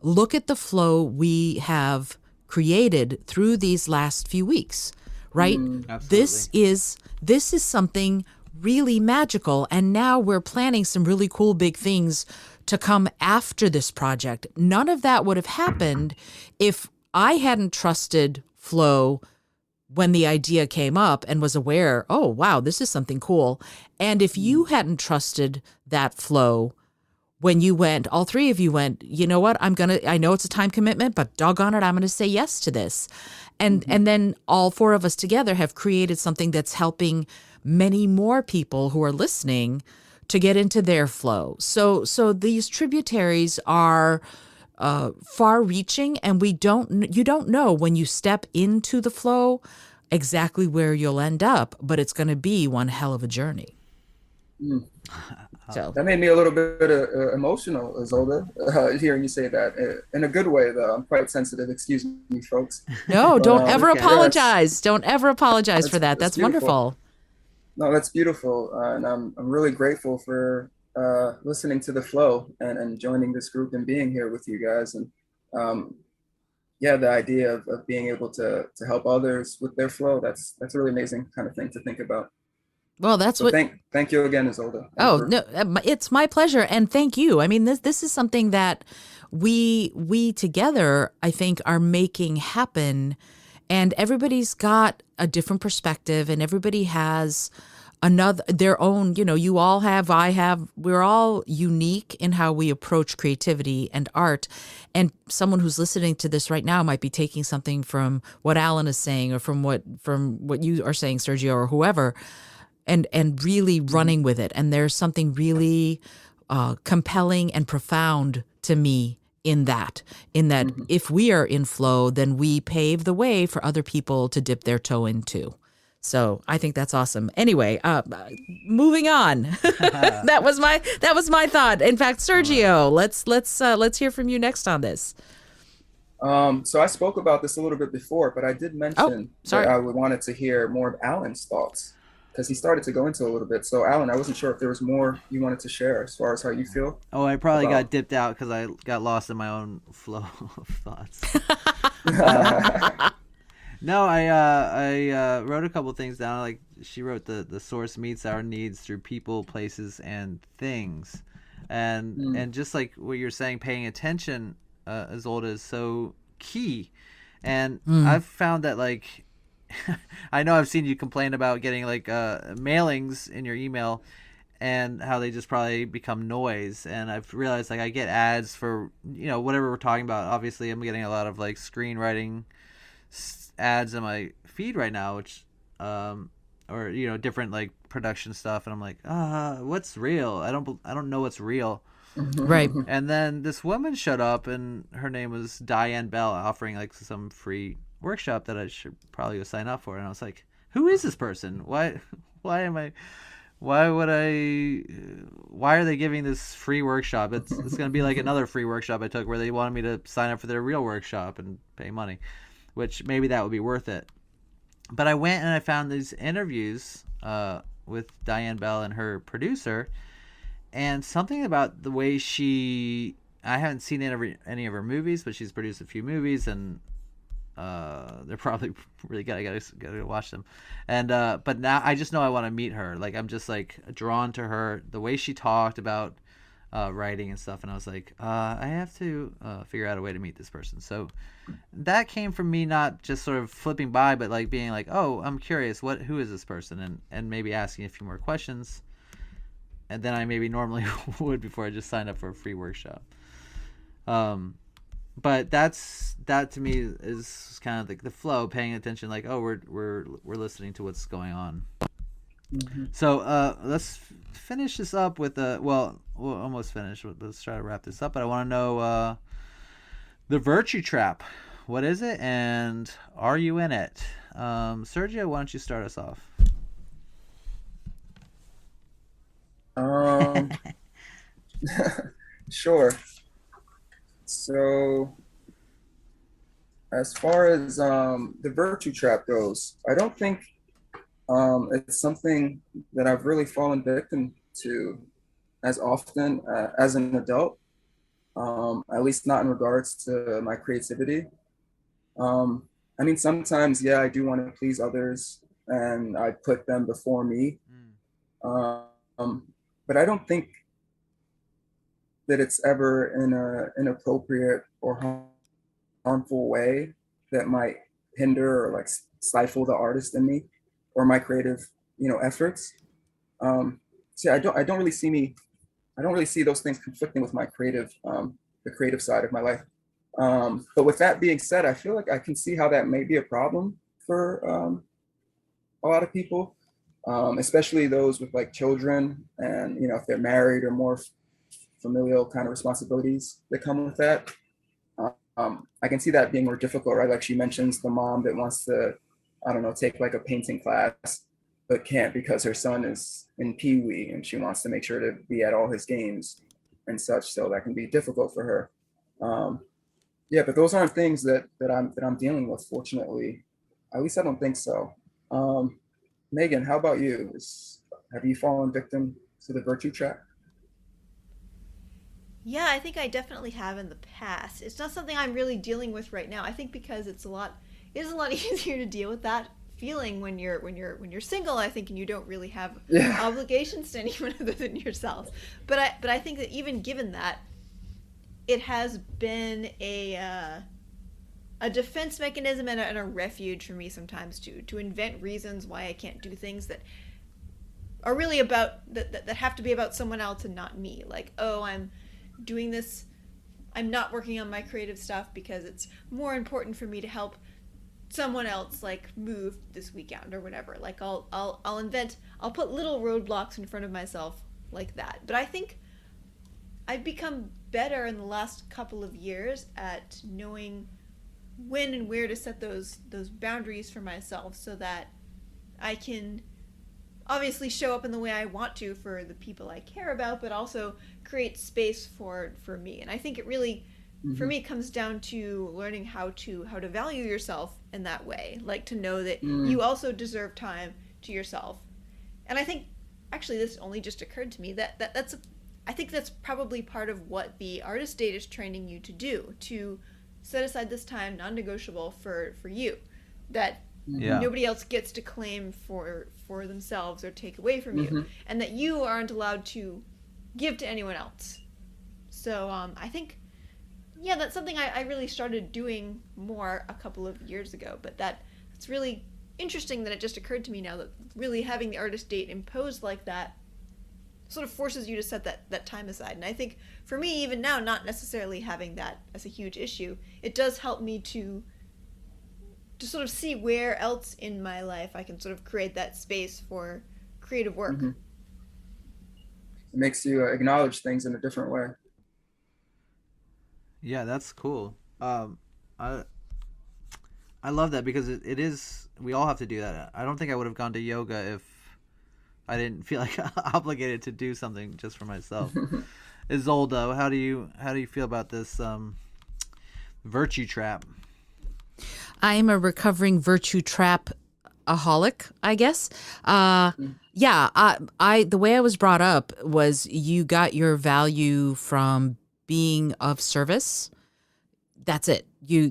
look at the flow we have created through these last few weeks, right? Absolutely. This is something really magical, and now we're planning some really cool big things to come after this project. None of that would have happened if I hadn't trusted Flow when the idea came up and was aware, oh wow, this is something cool. And if you hadn't trusted that flow when you went, all three of you went, you know what, I know it's a time commitment, but doggone it, I'm gonna say yes to this. And then all four of us together have created something that's helping many more people who are listening to get into their flow. So these tributaries are far reaching, and you don't know when you step into the flow exactly where you'll end up, but it's going to be one hell of a journey. So That made me a little bit emotional, Isolde, hearing you say that. In a good way, though. I'm quite sensitive. Excuse me, folks. no, don't But, ever okay. apologize. Don't ever apologize for that. That's That's beautiful. wonderful. No, that's beautiful, and I'm really grateful for listening to the flow and joining this group and being here with you guys. And um, yeah, the idea of being able to help others with their flow, that's a really amazing kind of thing to think about. Well, that's So what. thank you again, Isolde. Oh no, it's my pleasure, and thank you. I mean, this is something that we together, I think, are making happen, and everybody's got a different perspective, and everybody has their own. You know, you all have, I have. We're all unique in how we approach creativity and art, and someone who's listening to this right now might be taking something from what Alan is saying, or from what you are saying, Sergio, or whoever, and really running with it. And there's something really compelling and profound to me in that if we are in flow, then we pave the way for other people to dip their toe into. So I think that's awesome. Anyway, moving on. that was my thought. In fact, Sergio, let's hear from you next on this. So I spoke about this a little bit before, but I did mention sorry. that I would wanted to hear more of Alan's thoughts because he started to go into a little bit. So Alan, I wasn't sure if there was more you wanted to share as far as how you feel. Oh, I probably about- got dipped out because I got lost in my own flow of thoughts. Uh, no, I wrote a couple things down. Like she wrote, the source meets our needs through people, places, and things, and just like what you're saying, paying attention, Isolde, is so key. And I've found that, like, I know I've seen you complain about getting like mailings in your email and how they just probably become noise. And I've realized, like, I get ads for, whatever we're talking about. Obviously, I'm getting a lot of like screenwriting ads in my feed right now, which or different like production stuff, and I'm like, what's real? I don't know what's real. Right. And then this woman showed up, and her name was Diane Bell, offering like some free workshop that I should probably go sign up for. And I was like, who is this person? Why are they giving this free workshop? It's going to be like another free workshop I took where they wanted me to sign up for their real workshop and pay money, which maybe that would be worth it. But I went and I found these interviews with Diane Bell and her producer, and something about the way I haven't seen any of her movies, but she's produced a few movies, and they're probably really good. I gotta watch them. And but now I just know I want to meet her. Like, I'm just like drawn to her, the way she talked about writing and stuff. And I was like, I have to figure out a way to meet this person. So that came from me not just sort of flipping by, but like being like, oh, I'm curious, who is this person, and maybe asking a few more questions. And then I maybe normally would before I just signed up for a free workshop. But that to me is kind of like the flow, paying attention, like, oh, we're listening to what's going on. So let's finish this up with we'll almost finish. Let's try to wrap this up. But I want to know the virtue trap. What is it, and are you in it? Sergio, why don't you start us off? Sure. So As far as the virtue trap goes, I don't think it's something that I've really fallen victim to as often as an adult, at least not in regards to my creativity. I mean, sometimes, yeah, I do want to please others and I put them before me. Um, but I don't think that it's ever in a inappropriate or harmful way that might hinder or like stifle the artist in me or my creative, efforts. So yeah, I don't really see those things conflicting with my the creative side of my life. But with that being said, I feel like I can see how that may be a problem for a lot of people, especially those with like children and, if they're married or more familial kind of responsibilities that come with that. I can see that being more difficult, right? Like she mentions the mom that wants to, I don't know, take like a painting class, but can't because her son is in Pee Wee and she wants to make sure to be at all his games and such. So that can be difficult for her. Yeah, but those aren't things that I'm dealing with, fortunately. At least I don't think so. Megan, how about you? Have you fallen victim to the virtue trap? Yeah, I think I definitely have in the past. It's not something I'm really dealing with right now. I think because it is a lot easier to deal with that feeling when you're single, I think, and you don't really have Yeah. obligations to anyone other than yourself. But I think that even given that, it has been a defense mechanism and a refuge for me sometimes to invent reasons why I can't do things that are really about that have to be about someone else and not me. Like, oh, I'm doing this, I'm not working on my creative stuff because it's more important for me to help someone else like move this weekend or whatever. Like I'll put little roadblocks in front of myself like that. But I think I've become better in the last couple of years at knowing when and where to set those boundaries for myself so that I can obviously show up in the way I want to for the people I care about, but also create space for me. And I think it really, for me, comes down to learning how to value yourself in that way, like to know that you also deserve time to yourself. And I think actually this only just occurred to me that's I think that's probably part of what the artist date is training you to do, to set aside this time non-negotiable for you, that Yeah. nobody else gets to claim for themselves or take away from you, and that you aren't allowed to give to anyone else. So I think, yeah, that's something I really started doing more a couple of years ago, but it's really interesting that it just occurred to me now that really having the artist date imposed like that sort of forces you to set that time aside. And I think for me, even now, not necessarily having that as a huge issue, it does help me to sort of see where else in my life I can sort of create that space for creative work. It makes you acknowledge things in a different way. Yeah, that's cool. I love that because it is, we all have to do that. I don't think I would have gone to yoga if I didn't feel like obligated to do something just for myself. Isolde, how do you feel about this virtue trap? I am a recovering virtue trap aholic, I guess. Yeah, I the way I was brought up was you got your value from being of service. That's it. You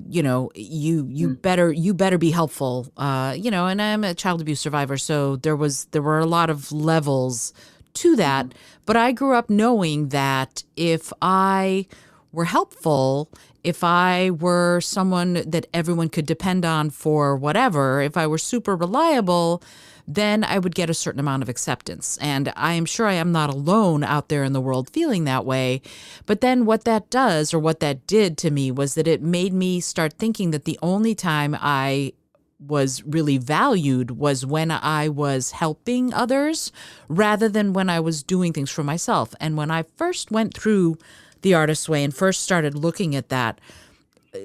better be helpful. And I'm a child abuse survivor, so there were a lot of levels to that. But I grew up knowing that if I were helpful, if I were someone that everyone could depend on for whatever, if I were super reliable, then I would get a certain amount of acceptance. And I am sure I am not alone out there in the world feeling that way. But then what that does, or what that did to me, was that it made me start thinking that the only time I was really valued was when I was helping others rather than when I was doing things for myself. And when I first went through The Artist's Way and first started looking at that,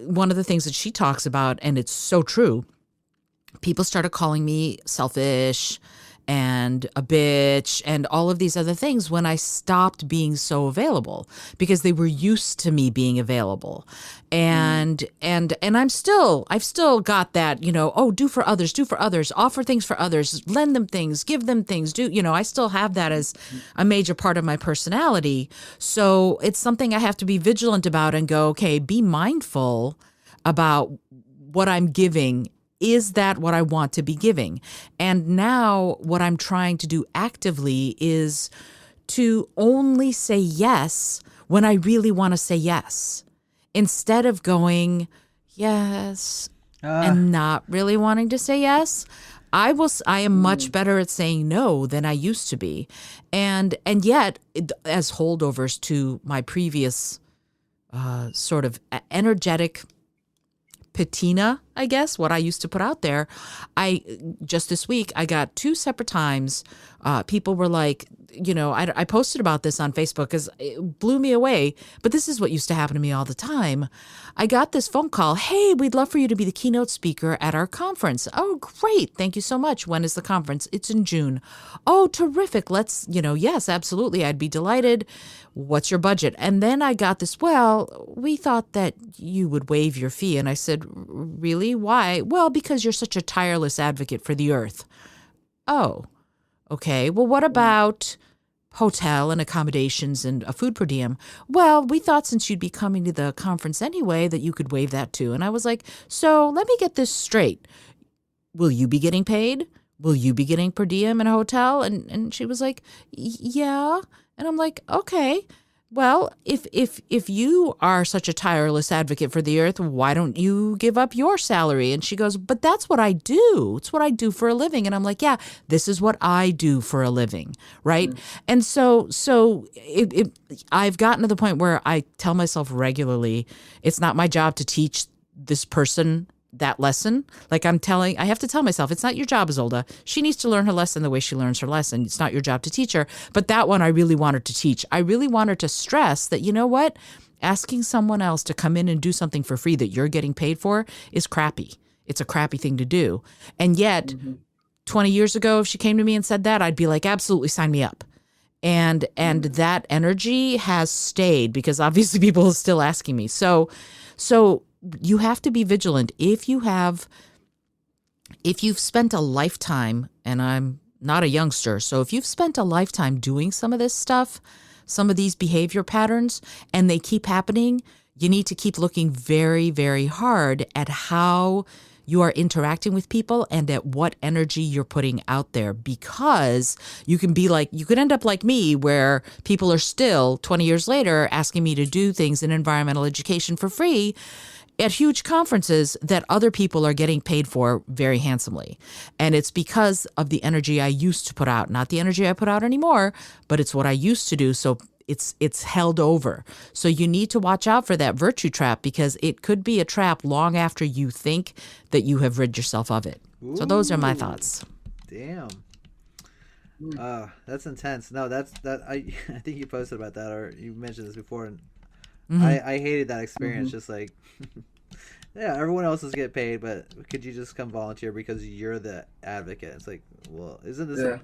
one of the things that she talks about, and it's so true, people started calling me selfish and a bitch and all of these other things when I stopped being so available because they were used to me being available. And I've still got that, do for others, offer things for others, lend them things, give them things, I still have that as a major part of my personality. So it's something I have to be vigilant about and go, okay, be mindful about what I'm giving. Is that what I want to be giving? And now what I'm trying to do actively is to only say yes when I really want to say yes, instead of going yes and not really wanting to say yes. I am much better at saying no than I used to be. And yet, as holdovers to my previous sort of energetic patina, I guess, what I used to put out there, just this week, I got 2 separate times, people were like, I posted about this on Facebook because it blew me away, but this is what used to happen to me all the time. I got this phone call, hey, we'd love for you to be the keynote speaker at our conference. Oh, great. Thank you so much. When is the conference? It's in June. Oh, terrific. Let's, yes, absolutely. I'd be delighted. What's your budget? And then I got this, well, we thought that you would waive your fee. And I said, really? Why? Well, because you're such a tireless advocate for the earth. Oh, okay. Well, what about hotel and accommodations and a food per diem? Well, we thought since you'd be coming to the conference anyway that you could waive that too. And I was like, so let me get this straight. Will you be getting paid? Will you be getting per diem in a hotel? And she was like, yeah. And I'm like, okay. Well, if you are such a tireless advocate for the earth, why don't you give up your salary? And she goes, but that's what I do. It's what I do for a living. And I'm like, yeah, this is what I do for a living, right? And so I've gotten to the point where I tell myself regularly, it's not my job to teach this person that lesson. Like I have to tell myself, it's not your job, Isolde. She needs to learn her lesson the way she learns her lesson. It's not your job to teach her. But that one I really want her to teach. I really want her to stress that, you know what? Asking someone else to come in and do something for free that you're getting paid for is crappy. It's a crappy thing to do. And yet, 20 years ago, if she came to me and said that, I'd be like, absolutely, sign me up. And that energy has stayed because obviously people are still asking me. So you have to be vigilant. If you've spent a lifetime, and I'm not a youngster, so if you've spent a lifetime doing some of this stuff, some of these behavior patterns, and they keep happening, you need to keep looking very, very hard at how you are interacting with people and at what energy you're putting out there, because you could end up like me, where people are still 20 years later asking me to do things in environmental education for free at huge conferences that other people are getting paid for very handsomely. And it's because of the energy I used to put out, not the energy I put out anymore, but it's what I used to do. So it's held over. So you need to watch out for that virtue trap, because it could be a trap long after you think that you have rid yourself of it. Ooh, so those are my thoughts. Damn. That's intense. No, I think you posted about that, or you mentioned this before, and I hated that experience. Just like, yeah, everyone else is getting paid, but could you just come volunteer because you're the advocate? It's like, well, isn't this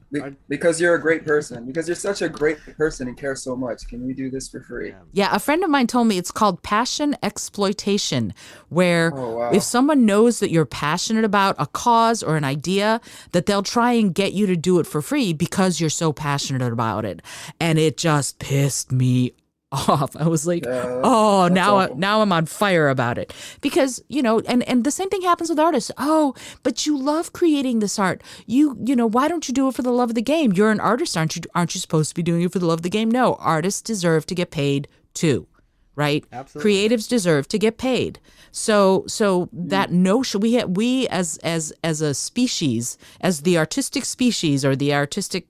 because you're a great person, because you're such a great person and care so much. Can we do this for free? Yeah, a friend of mine told me it's called passion exploitation, where if someone knows that you're passionate about a cause or an idea, that they'll try and get you to do it for free because you're so passionate about it. And it just pissed me off. I was like, now I'm on fire about it, because, and the same thing happens with artists. Oh, but you love creating this art. Why don't you do it for the love of the game? You're an artist, aren't you? Aren't you supposed to be doing it for the love of the game? No, artists deserve to get paid too, right? Absolutely. Creatives deserve to get paid. So that notion we as a species, as the artistic species, or the artistic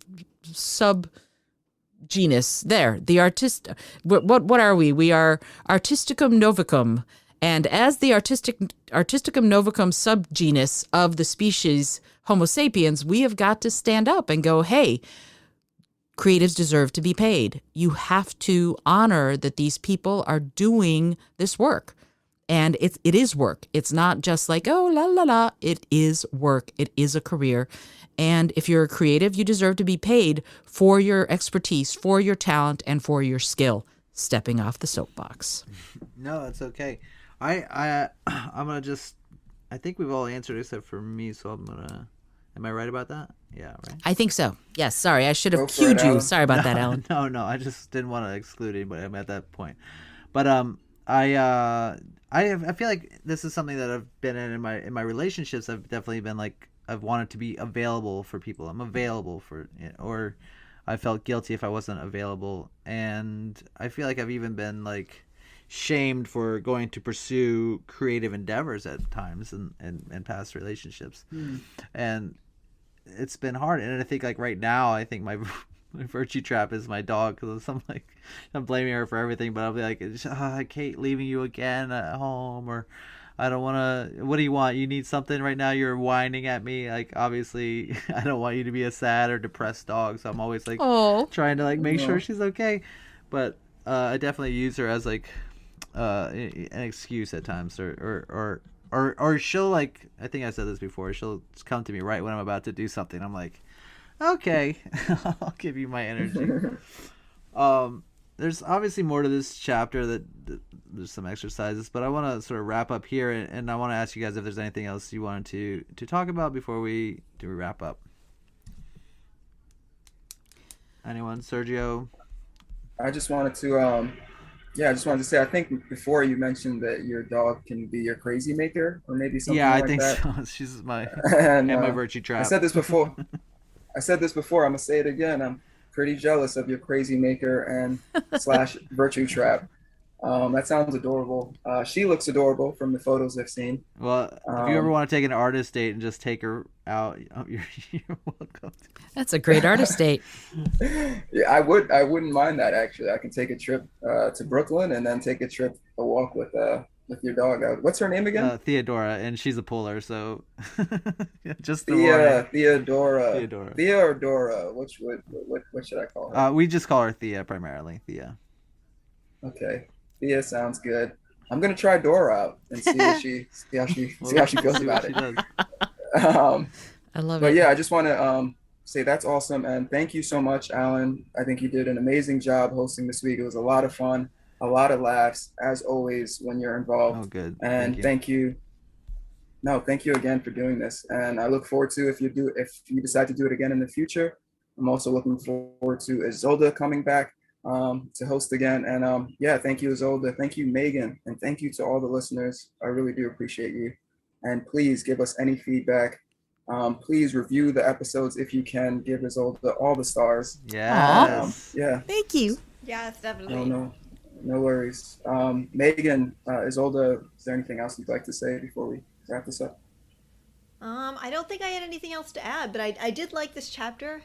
genus there, the artist, what are we? We are Artisticum novicum. And as the Artisticum novicum subgenus of the species Homo sapiens, we have got to stand up and go, hey, creatives deserve to be paid. You have to honor that these people are doing this work. And it is work. It's not just like, oh, la, la, la. It is work. It is a career. And if you're a creative, you deserve to be paid for your expertise, for your talent, and for your skill. Stepping off the soapbox. No, that's okay. I'm gonna just. I think we've all answered except for me, so I'm gonna. Am I right about that? Yeah, right. I think so. Yes. Sorry, I should have Go for cued it, you. Alan. Sorry about that, Alan. No, I just didn't want to exclude anybody. I'm at that point, but I feel like this is something that I've been in my relationships. I've definitely been like I've wanted to be available for people. I'm available for, or I felt guilty if I wasn't available, and I feel like I've even been like shamed for going to pursue creative endeavors at times in past relationships, and it's been hard. And I think like right now, I think my virtue trap is my dog, because I'm blaming her for everything, but I'll be like, I hate leaving you again at home, or I don't want to. What do you want? You need something right now? You're whining at me. Like, obviously, I don't want you to be a sad or depressed dog. So I'm always like trying to like make sure she's okay. But I definitely use her as like an excuse at times, or she'll like. I think I said this before. She'll come to me right when I'm about to do something. I'm like, okay, I'll give you my energy. There's obviously more to this chapter, that there's some exercises, but I want to sort of wrap up here, and I want to ask you guys if there's anything else you wanted to talk about before we wrap up. Anyone? Sergio? I just wanted to say, I think before you mentioned that your dog can be your crazy maker, or maybe something Yeah, I like think that. so. She's my And my virtue trap. I said this before. I'm gonna say it again. I'm pretty jealous of your crazy maker and slash virtue trap. That sounds adorable. She looks adorable from the photos I've seen. Well, if you ever want to take an artist date and just take her out, you're welcome. That's a great artist date. Yeah, I wouldn't mind that, actually. I can take a trip to Brooklyn and then take a walk with your dog. What's her name again? Theodora, and she's a puller, so just the Theodora. What should I call her? We just call her Thea primarily. Thea. Okay, Thea sounds good. I'm gonna try Dora out and see how she feels about it. I love it. But yeah, I just want to say that's awesome, and thank you so much, Alan. I think you did an amazing job hosting this week. It was a lot of fun, a lot of laughs, as always when you're involved. Oh, good. And thank you again for doing this. And I look forward to if you decide to do it again in the future. I'm also looking forward to Isolde coming back to host again. And yeah, thank you, Isolde. Thank you, Megan, and thank you to all the listeners. I really do appreciate you. And please give us any feedback. Please review the episodes if you can. Give Isolde all the stars. Yes. Yeah. Thank you. Yes, definitely. No worries. Megan, Isolde, is there anything else you'd like to say before we wrap this up? I don't think I had anything else to add, but I did like this chapter.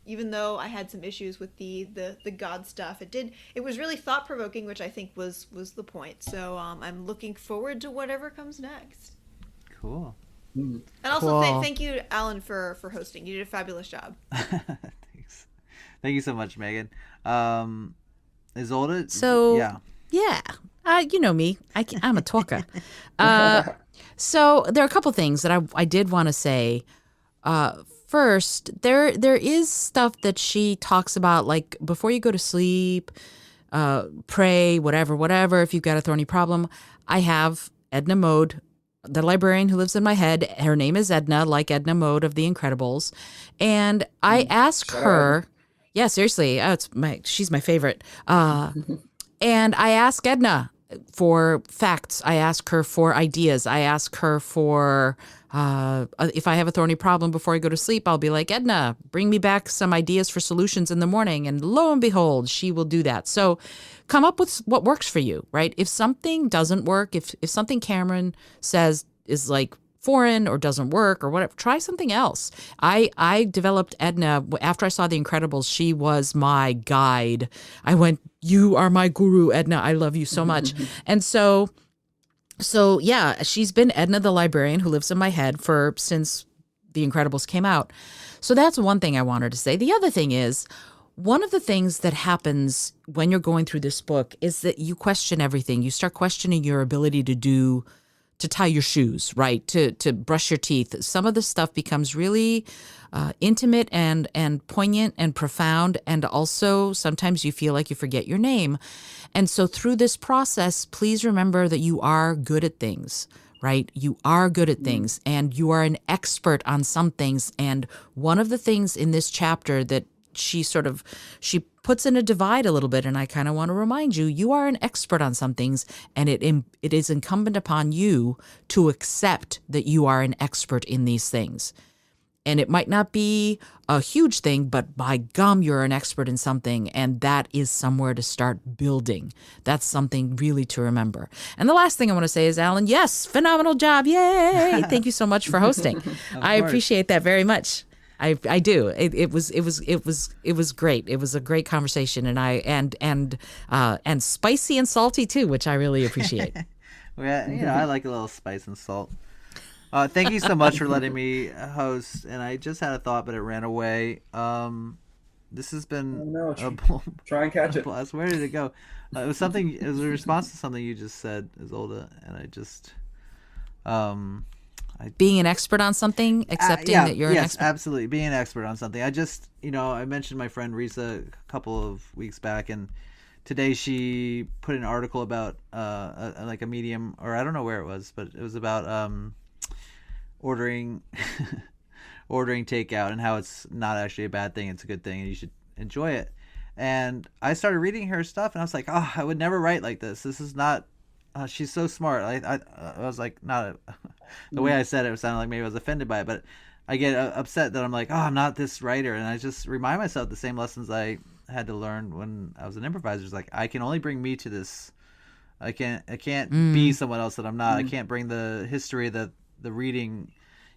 Even though I had some issues with the God stuff, it was really thought provoking, which I think was the point. So I'm looking forward to whatever comes next. Cool. And also Cool. thank you, Alan, for hosting. You did a fabulous job. Thanks. Thank you so much, Megan. Isolde? So yeah. You know me. I'm a talker. So there are a couple things that I did want to say. First, there is stuff that she talks about, like before you go to sleep, pray, whatever. If you've got a thorny problem, I have Edna Mode, the librarian who lives in my head. Her name is Edna, like Edna Mode of The Incredibles, and I ask her. Yeah, seriously, she's my favorite. And I ask Edna for facts. I ask her for ideas. I ask her for if I have a thorny problem before I go to sleep, I'll be like, Edna, bring me back some ideas for solutions in the morning. And lo and behold, she will do that. So come up with what works for you, right? If something doesn't work, if something Cameron says is like foreign or doesn't work or whatever, try something else. I developed Edna after I saw The Incredibles. She was my guide. I went, you are my guru, Edna. I love you so much. And so yeah, she's been Edna the librarian who lives in my head since The Incredibles came out. So that's one thing I wanted to say. The other thing is, one of the things that happens when you're going through this book is that you question everything. You start questioning your ability to tie your shoes, right? To brush your teeth. Some of the stuff becomes really intimate and poignant and profound. And also sometimes you feel like you forget your name. And so through this process, please remember that you are good at things, right? You are good at things and you are an expert on some things. And one of the things in this chapter that she puts in a divide a little bit, and I kind of want to remind you, you are an expert on some things, and it is incumbent upon you to accept that you are an expert in these things. And it might not be a huge thing, but by gum, you're an expert in something, and that is somewhere to start building. That's something really to remember. And the last thing I want to say is, Alan, yes, phenomenal job. Yay. Thank you so much for hosting. I appreciate that very much. I do. It was great. It was a great conversation, and spicy and salty too, which I really appreciate. Well, I like a little spice and salt. Thank you so much for letting me host. And I just had a thought, but it ran away. This has been try and catch it. Blast. Where did it go? It was something. It was a response to something you just said, Isolde, and I just. Being an expert on something, accepting that you're an expert. Yes, absolutely. Being an expert on something. I just, I mentioned my friend Risa a couple of weeks back, and today she put an article about like a Medium, or I don't know where it was, but it was about ordering takeout and how it's not actually a bad thing. It's a good thing, and you should enjoy it. And I started reading her stuff, and I was like, oh, I would never write like this. This is not. She's so smart. I was like, the way I said it sounded like maybe I was offended by it, but I get upset that I'm like, oh, I'm not this writer. And I just remind myself the same lessons I had to learn when I was an improviser. It's like, I can only bring me to this. I can't be someone else that I'm not. I can't bring the history, the reading.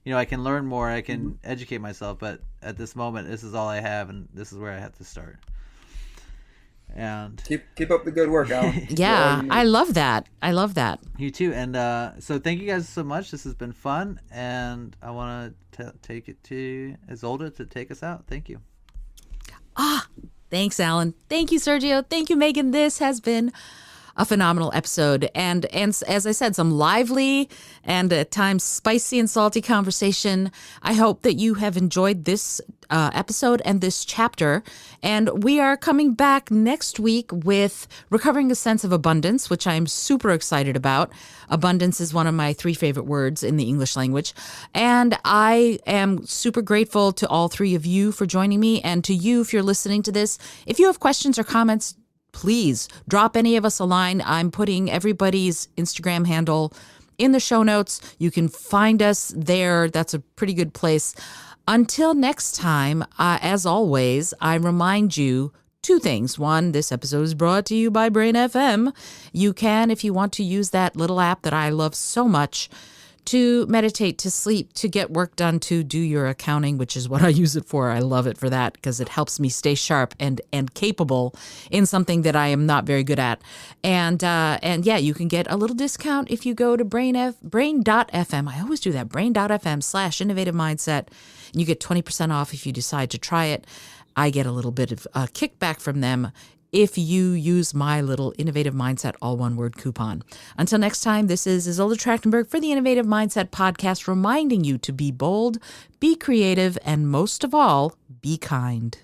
I can learn more. I can educate myself. But at this moment, this is all I have, and this is where I have to start. And keep up the good work, Alan. Yeah, I love that. You too. And so thank you guys so much. This has been fun, and I want to take it to Isolde to take us out. Thank you. Thanks, Alan. Thank you, Sergio. Thank you, Megan. This has been a phenomenal episode, and as I said, some lively and at times spicy and salty conversation. I hope that you have enjoyed this episode and this chapter, and we are coming back next week with Recovering a Sense of Abundance, which I'm super excited about. Abundance is one of my 3 favorite words in the English language, and I am super grateful to all 3 of you for joining me, and to you if you're listening to this. If you have questions or comments, please drop any of us a line. I'm putting everybody's Instagram handle in the show notes. You can find us there. That's a pretty good place. Until next time, as always, I remind you 2 things. 1, this episode is brought to you by Brain FM. You can, if you want to use that little app that I love so much, to meditate, to sleep, to get work done, to do your accounting, which is what I use it for. I love it for that because it helps me stay sharp and capable in something that I am not very good at. And yeah, you can get a little discount if you go to brain.fm. I always do that, brain.fm/innovative mindset. You get 20% off if you decide to try it. I get a little bit of a kickback from them if you use my little Innovative Mindset, all one word coupon. Until next time, this is Isolde Trachtenberg for the Innovative Mindset Podcast, reminding you to be bold, be creative, and most of all, be kind.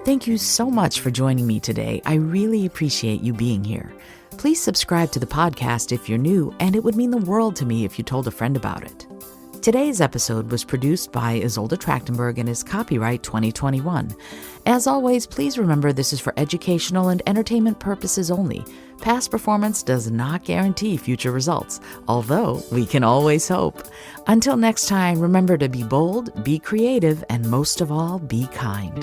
Thank you so much for joining me today. I really appreciate you being here. Please subscribe to the podcast if you're new, and it would mean the world to me if you told a friend about it. Today's episode was produced by Isolde Trachtenberg and is copyright 2021. As always, please remember this is for educational and entertainment purposes only. Past performance does not guarantee future results, although we can always hope. Until next time, remember to be bold, be creative, and most of all, be kind.